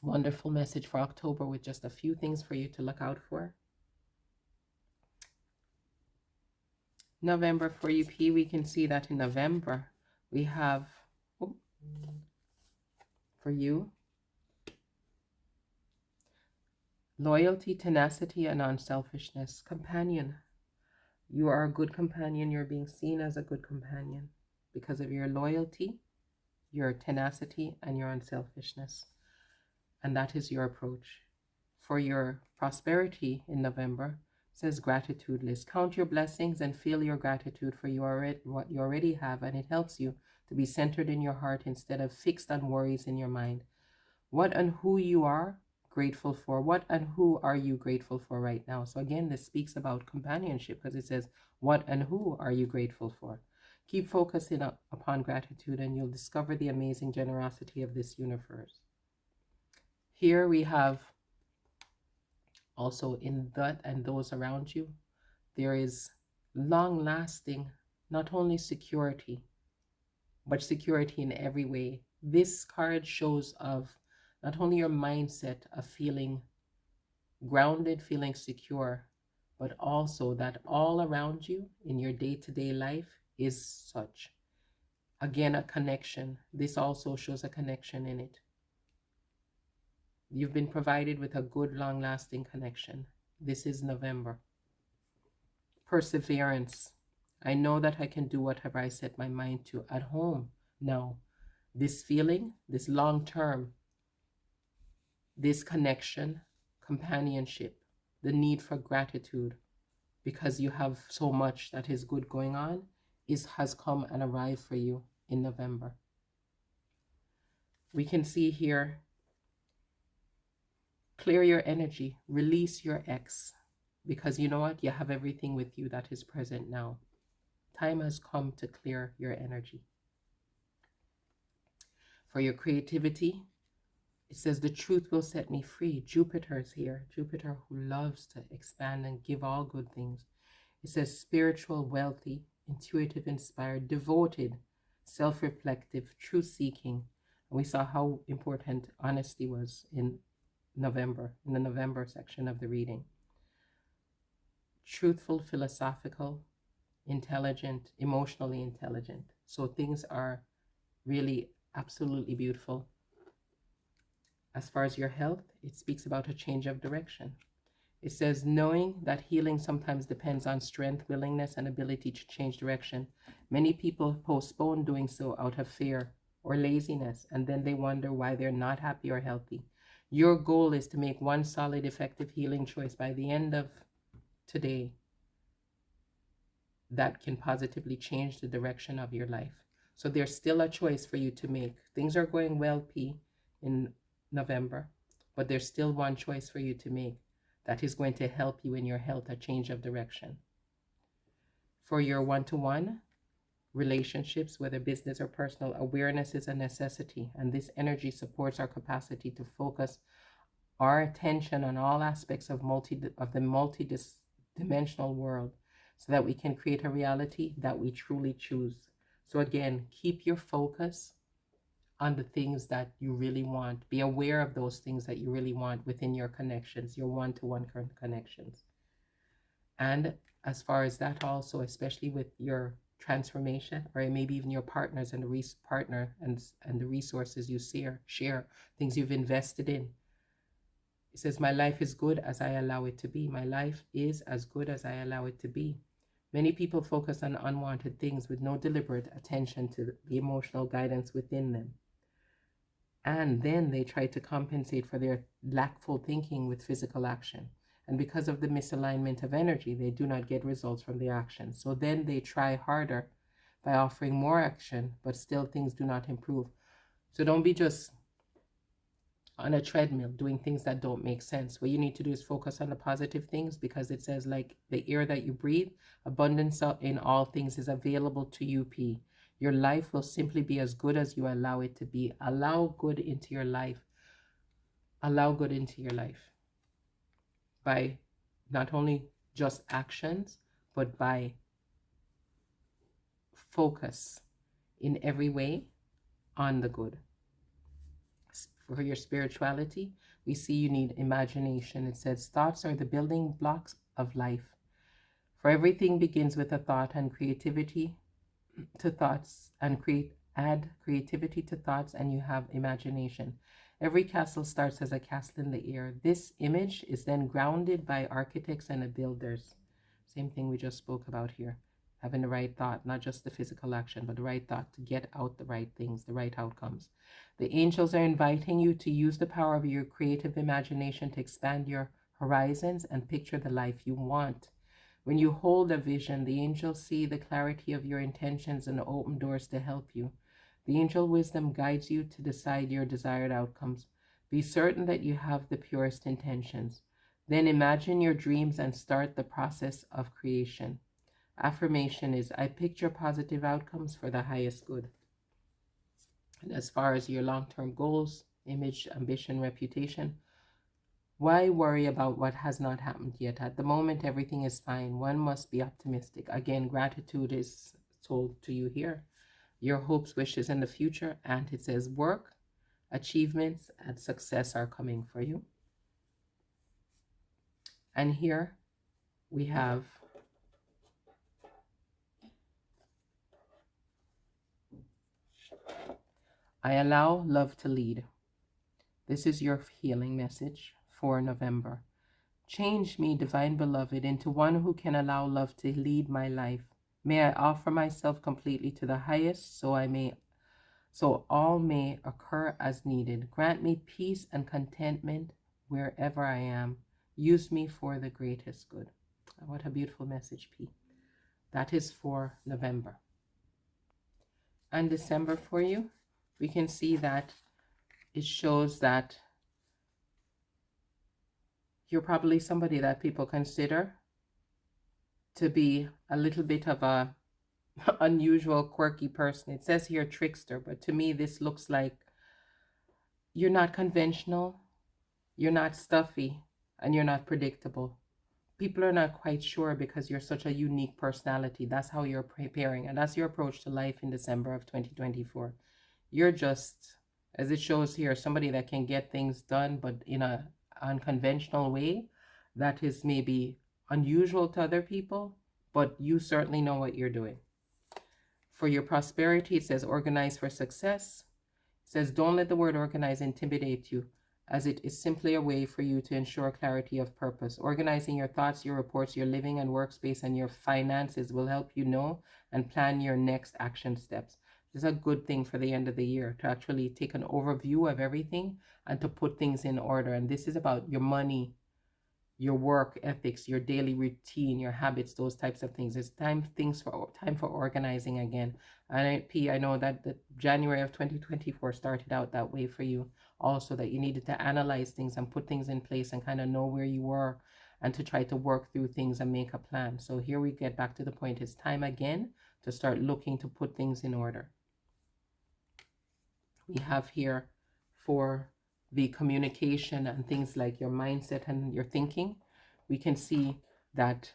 wonderful message for October, with just a few things for you to look out for. November for you, P, we can see that in November we have, for you, Loyalty, tenacity, and unselfishness. Companion. You are a good companion. You're being seen as a good companion because of your loyalty, your tenacity, and your unselfishness. And that is your approach. For your prosperity in November, says gratitude list. Count your blessings and feel your gratitude for what you already have, and it helps you to be centered in your heart instead of fixed on worries in your mind. What and who you are grateful for. What and who are you grateful for right now? So again, this speaks about companionship because it says, what and who are you grateful for? Keep focusing upon gratitude and you'll discover the amazing generosity of this universe. Here we have also in that and those around you, there is long-lasting, not only security, but security in every way. This card shows of not only your mindset of feeling grounded, feeling secure, but also that all around you in your day-to-day life is such. Again, a connection. This also shows a connection in it. You've been provided with a good, long-lasting connection. This is November. Perseverance. I know that I can do whatever I set my mind to at home now. This feeling, this long-term, this connection, companionship, the need for gratitude because you have so much that is good going on has come and arrived for you in November. We can see here, clear your energy, release your ex, because you know what? You have everything with you that is present now. Time has come to clear your energy. For your creativity, it says the truth will set me free. Jupiter is here. Jupiter who loves to expand and give all good things. It says spiritual, wealthy, intuitive, inspired, devoted, self-reflective, truth-seeking. And we saw how important honesty was in November, in the November section of the reading. Truthful, philosophical, intelligent, emotionally intelligent. So things are really absolutely beautiful. As far as your health, it speaks about a change of direction. It says, knowing that healing sometimes depends on strength, willingness, and ability to change direction. Many people postpone doing so out of fear or laziness, and then they wonder why they're not happy or healthy. Your goal is to make one solid, effective healing choice by the end of today that can positively change the direction of your life. So there's still a choice for you to make. Things are going well, P, in November, but there's still one choice for you to make that is going to help you in your health, a change of direction. For your one-to-one relationships, whether business or personal, awareness is a necessity, and this energy supports our capacity to focus our attention on all aspects of the multi-dimensional world so that we can create a reality that we truly choose. So again, keep your focus on the things that you really want. Be aware of those things that you really want within your connections, your one-to-one connections. And as far as that also, especially with your transformation, or maybe even your partners and the resources you share, things you've invested in. It says, my life is good as I allow it to be. My life is as good as I allow it to be. Many people focus on unwanted things with no deliberate attention to the emotional guidance within them. And then they try to compensate for their lackful thinking with physical action. And because of the misalignment of energy, they do not get results from the action. So then they try harder by offering more action, but still things do not improve. So don't be just on a treadmill doing things that don't make sense. What you need to do is focus on the positive things, because it says, like the air that you breathe, abundance in all things is available to you, P. Your life will simply be as good as you allow it to be. Allow good into your life. Allow good into your life by not only just actions, but by focus in every way on the good. For your spirituality, we see you need imagination. It says thoughts are the building blocks of life. For everything begins with a thought, and creativity to thoughts, and add creativity to thoughts, and you have imagination. Every castle starts as a castle in the air. This image is then grounded by architects and builders. Same thing we just spoke about here. Having the right thought, not just the physical action, but the right thought to get out the right things, the right outcomes. The angels are inviting you to use the power of your creative imagination to expand your horizons and picture the life you want. When you hold a vision, the angels see the clarity of your intentions and open doors to help you. The angel wisdom guides you to decide your desired outcomes. Be certain that you have the purest intentions. Then imagine your dreams and start the process of creation. Affirmation is, I picture positive outcomes for the highest good. And as far as your long-term goals, image, ambition, reputation, why worry about what has not happened yet? At the moment, everything is fine. One must be optimistic. Again, gratitude is told to you here. Your hopes, wishes in the future, and it says work, achievements, and success are coming for you. And here we have I allow love to lead. This is your healing message for November. Change me, divine beloved, into one who can allow love to lead my life. May I offer myself completely to the highest, so all may occur as needed. Grant me peace and contentment wherever I am. Use me for the greatest good. What a beautiful message, P. That is for November. And December for you, we can see that it shows that you're probably somebody that people consider to be a little bit of a unusual, quirky person. It says here trickster, but to me this looks like you're not conventional, you're not stuffy, and you're not predictable. People are not quite sure because you're such a unique personality. That's how you're preparing, and that's your approach to life in December of 2024. You're just, as it shows here, somebody that can get things done, but in a unconventional way that is maybe unusual to other people, but you certainly know what you're doing. For your prosperity, it says organize for success. It says don't let the word organize intimidate you, as it is simply a way for you to ensure clarity of purpose. Organizing your thoughts, your reports, your living and workspace, and your finances will help you know and plan your next action steps. This is a good thing for the end of the year, to actually take an overview of everything and to put things in order. And this is about your money, your work ethics, your daily routine, your habits, those types of things. It's time for organizing again. And I know that the January of 2024 started out that way for you also, that you needed to analyze things and put things in place and kind of know where you were and to try to work through things and make a plan. So here we get back to the point. It's time again to start looking to put things in order. We have here for the communication and things like your mindset and your thinking, we can see that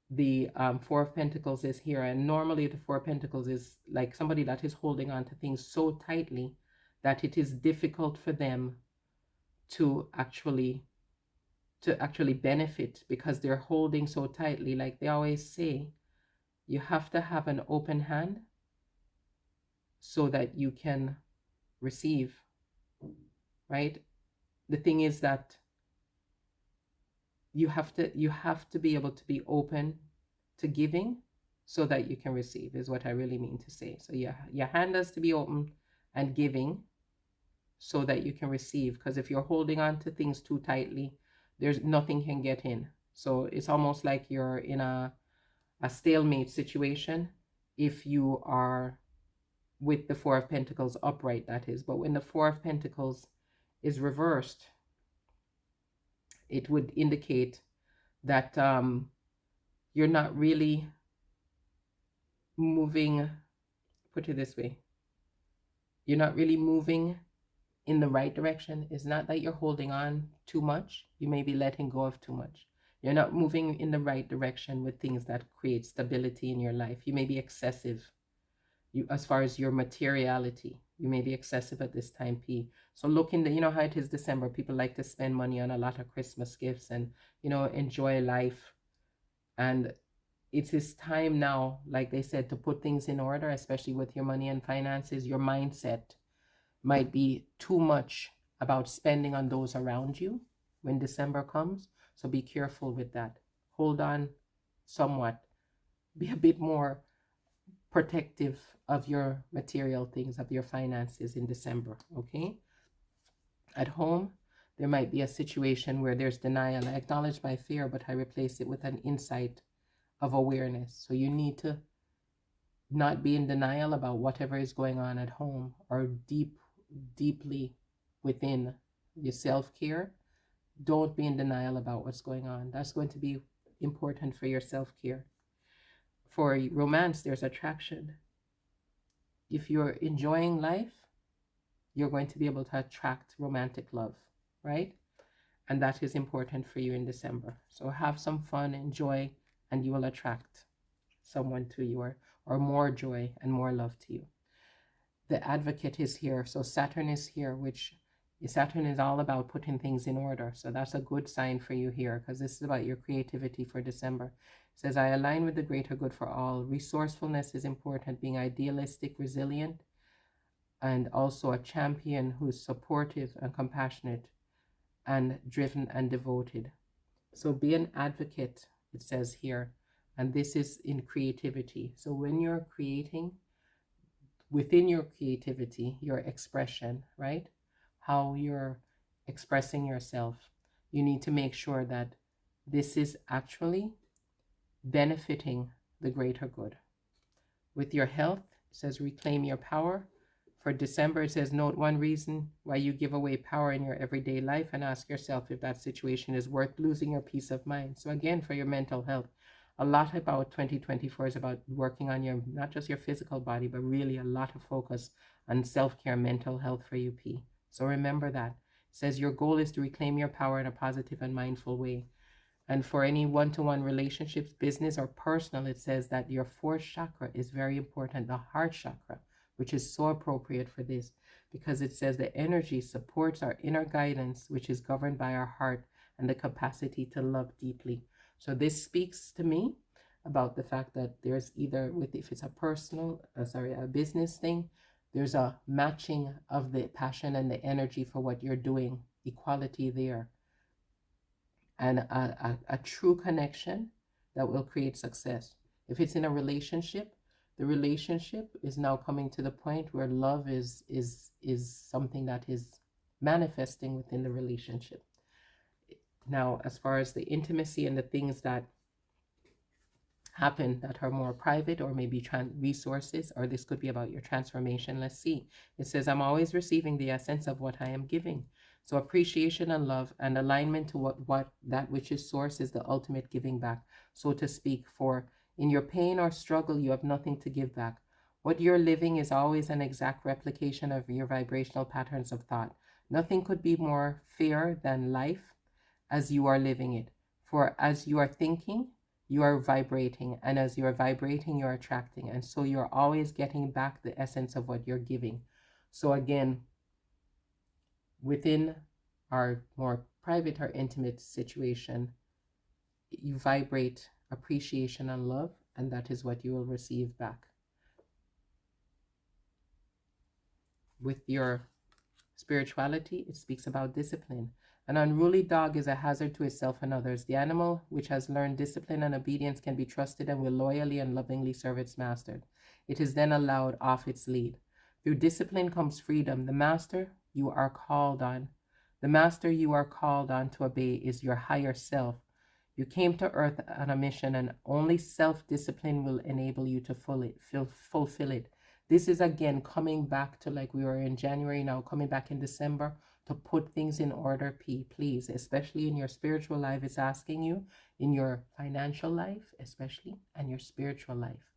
the Four of Pentacles is here. And normally the Four of Pentacles is like somebody that is holding on to things so tightly that it is difficult for them to actually benefit, because they're holding so tightly. Like they always say, you have to have an open hand so that you can receive, right? The thing is that you have to be able to be open to giving so that you can receive, is what I really mean to say. So yeah, your hand has to be open and giving so that you can receive, because if you're holding on to things too tightly, there's nothing can get in. So it's almost like you're in a stalemate situation if you are with the Four of Pentacles upright, that is. But when the Four of Pentacles is reversed, it would indicate that you're not really moving, put it this way, you're not really moving in the right direction. It's not that you're holding on too much, you may be letting go of too much. You're not moving in the right direction with things that create stability in your life. You may be excessive. As far as your materiality, you may be excessive at this time, P. So look in the, you know how it is December, people like to spend money on a lot of Christmas gifts and, you know, enjoy life. And it is time now, like they said, to put things in order, especially with your money and finances. Your mindset might be too much about spending on those around you when December comes. So be careful with that. Hold on somewhat. Be a bit more protective of your material things, of your finances in December, okay? At home, there might be a situation where there's denial. I acknowledge my fear, but I replace it with an insight of awareness. So you need to not be in denial about whatever is going on at home or deeply within your self-care. Don't be in denial about what's going on. That's going to be important for your self-care. For romance, there's attraction. If you're enjoying life, you're going to be able to attract romantic love, right? And that is important for you in December. So have some fun, enjoy, and you will attract someone to you, or more joy and more love to you. The Advocate is here. So Saturn is here, which Saturn is all about putting things in order. So that's a good sign for you here, because this is about your creativity for December. It says, I align with the greater good for all. Resourcefulness is important, being idealistic, resilient, and also a champion who's supportive and compassionate and driven and devoted. So be an advocate, it says here, and this is in creativity. So when you're creating, within your creativity, your expression, right? How you're expressing yourself, you need to make sure that this is actually benefiting the greater good. With your health, it says reclaim your power. For December, it says note one reason why you give away power in your everyday life and ask yourself if that situation is worth losing your peace of mind. So again, for your mental health, a lot about 2024 is about working on your, not just your physical body, but really a lot of focus on self-care, mental health for you, P. So remember that. It says your goal is to reclaim your power in a positive and mindful way. And for any one-to-one relationships, business or personal, it says that your fourth chakra is very important, the heart chakra, which is so appropriate for this, because it says the energy supports our inner guidance, which is governed by our heart and the capacity to love deeply. So this speaks to me about the fact that there's either, with if it's a personal, a business thing, there's a matching of the passion and the energy for what you're doing, equality there, and a true connection that will create success. If it's in a relationship, the relationship is now coming to the point where love is something that is manifesting within the relationship. Now, as far as the intimacy and the things that happen that are more private, or maybe resources, or this could be about your transformation, let's see. It says, I'm always receiving the essence of what I am giving. So appreciation and love and alignment to what that which is source is the ultimate giving back, so to speak. For in your pain or struggle, you have nothing to give back. What you're living is always an exact replication of your vibrational patterns of thought. Nothing could be more fair than life as you are living it. For as you are thinking, you are vibrating, and as you are vibrating, you're attracting, and so you're always getting back the essence of what you're giving. So again, within our more private or intimate situation, you vibrate appreciation and love, and that is what you will receive back. With your spirituality, it speaks about discipline. An unruly dog is a hazard to itself and others. The animal which has learned discipline and obedience can be trusted and will loyally and lovingly serve its master. It is then allowed off its lead. Through discipline comes freedom. The master you are called on to obey is your higher self. You came to earth on a mission, and only self-discipline will enable you to fulfill it. This is again coming back to, like we were in January, now coming back in December, to put things in order, please, especially in your spiritual life. It's asking you in your financial life, especially, and your spiritual life,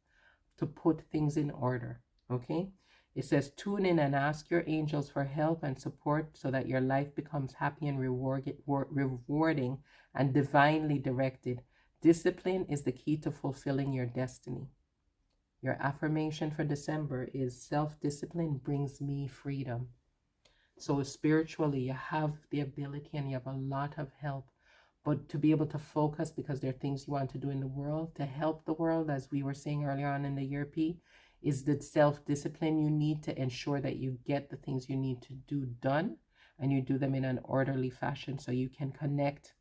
to put things in order, okay? It says, tune in and ask your angels for help and support so that your life becomes happy and rewarding and divinely directed. Discipline is the key to fulfilling your destiny. Your affirmation for December is, self-discipline brings me freedom. So spiritually, you have the ability and you have a lot of help, but to be able to focus, because there are things you want to do in the world to help the world, as we were saying earlier on in the year, P, is the self-discipline you need to ensure that you get the things you need to do done. and you do them in an orderly fashion so you can connect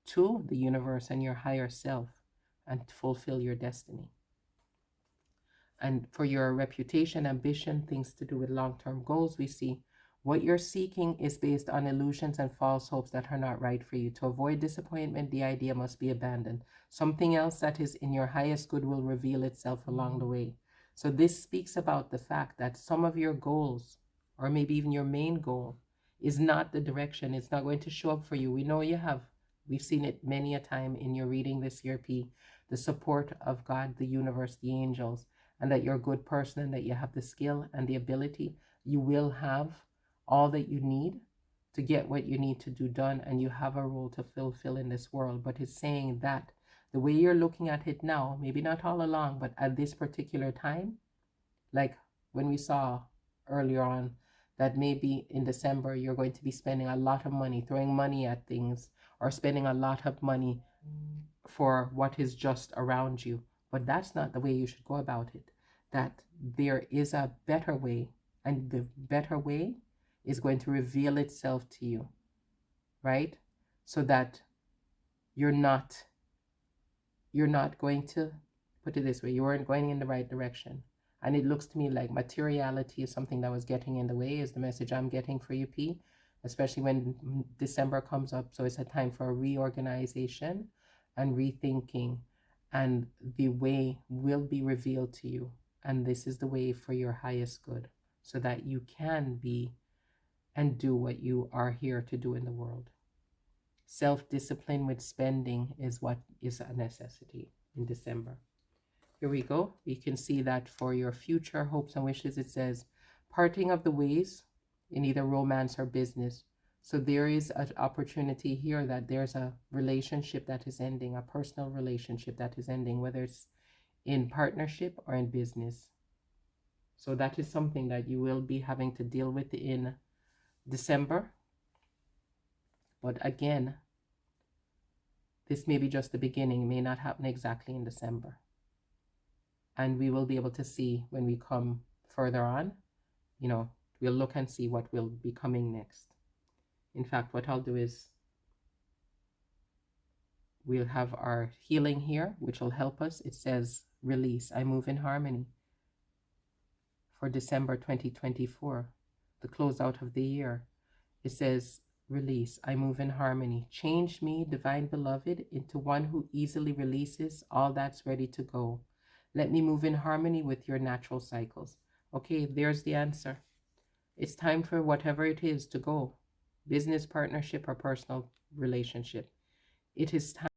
to the universe and your higher self and fulfill your destiny. And for your reputation, ambition, things to do with long-term goals, we see what you're seeking is based on illusions and false hopes that are not right for you. To avoid disappointment, the idea must be abandoned. Something else that is in your highest good will reveal itself along the way. So this speaks about the fact that some of your goals, or maybe even your main goal, is not the direction. It's not going to show up for you. We know you have. We've seen it many a time in your reading this year, P. The support of God, the universe, the angels, and that you're a good person and that you have the skill and the ability. You will have all that you need to get what you need to do done, and you have a role to fulfill in this world. But it's saying that the way you're looking at it now, maybe not all along, but at this particular time, like when we saw earlier on that maybe in December you're going to be spending a lot of money, throwing money at things, or spending a lot of money for what is just around you. But that's not the way you should go about it. That there is a better way, and the better way is going to reveal itself to you, right? So that you're not going to, put it this way, you weren't going in the right direction. And it looks to me like materiality is something that was getting in the way, is the message I'm getting for you, P, especially when December comes up. So it's a time for a reorganization and rethinking, and the way will be revealed to you. And this is the way for your highest good, so that you can be and do what you are here to do in the world. Self-discipline with spending is what is a necessity in December. Here we go. You can see that for your future hopes and wishes, it says parting of the ways in either romance or business. So there is an opportunity here that there's a relationship that is ending, a personal relationship that is ending, whether it's in partnership or in business. So that is something that you will be having to deal with in December. But again, this may be just the beginning. It may not happen exactly in December. And we will be able to see when we come further on, we'll look and see what will be coming next. In fact, what I'll do is we'll have our healing here, which will help us. It says, release, I move in harmony for December 2024, the closeout of the year. It says, release, I move in harmony. Change me, divine beloved, into one who easily releases all that's ready to go. Let me move in harmony with your natural cycles. Okay, there's the answer. It's time for whatever it is to go. Business, partnership, or personal relationship. It is time.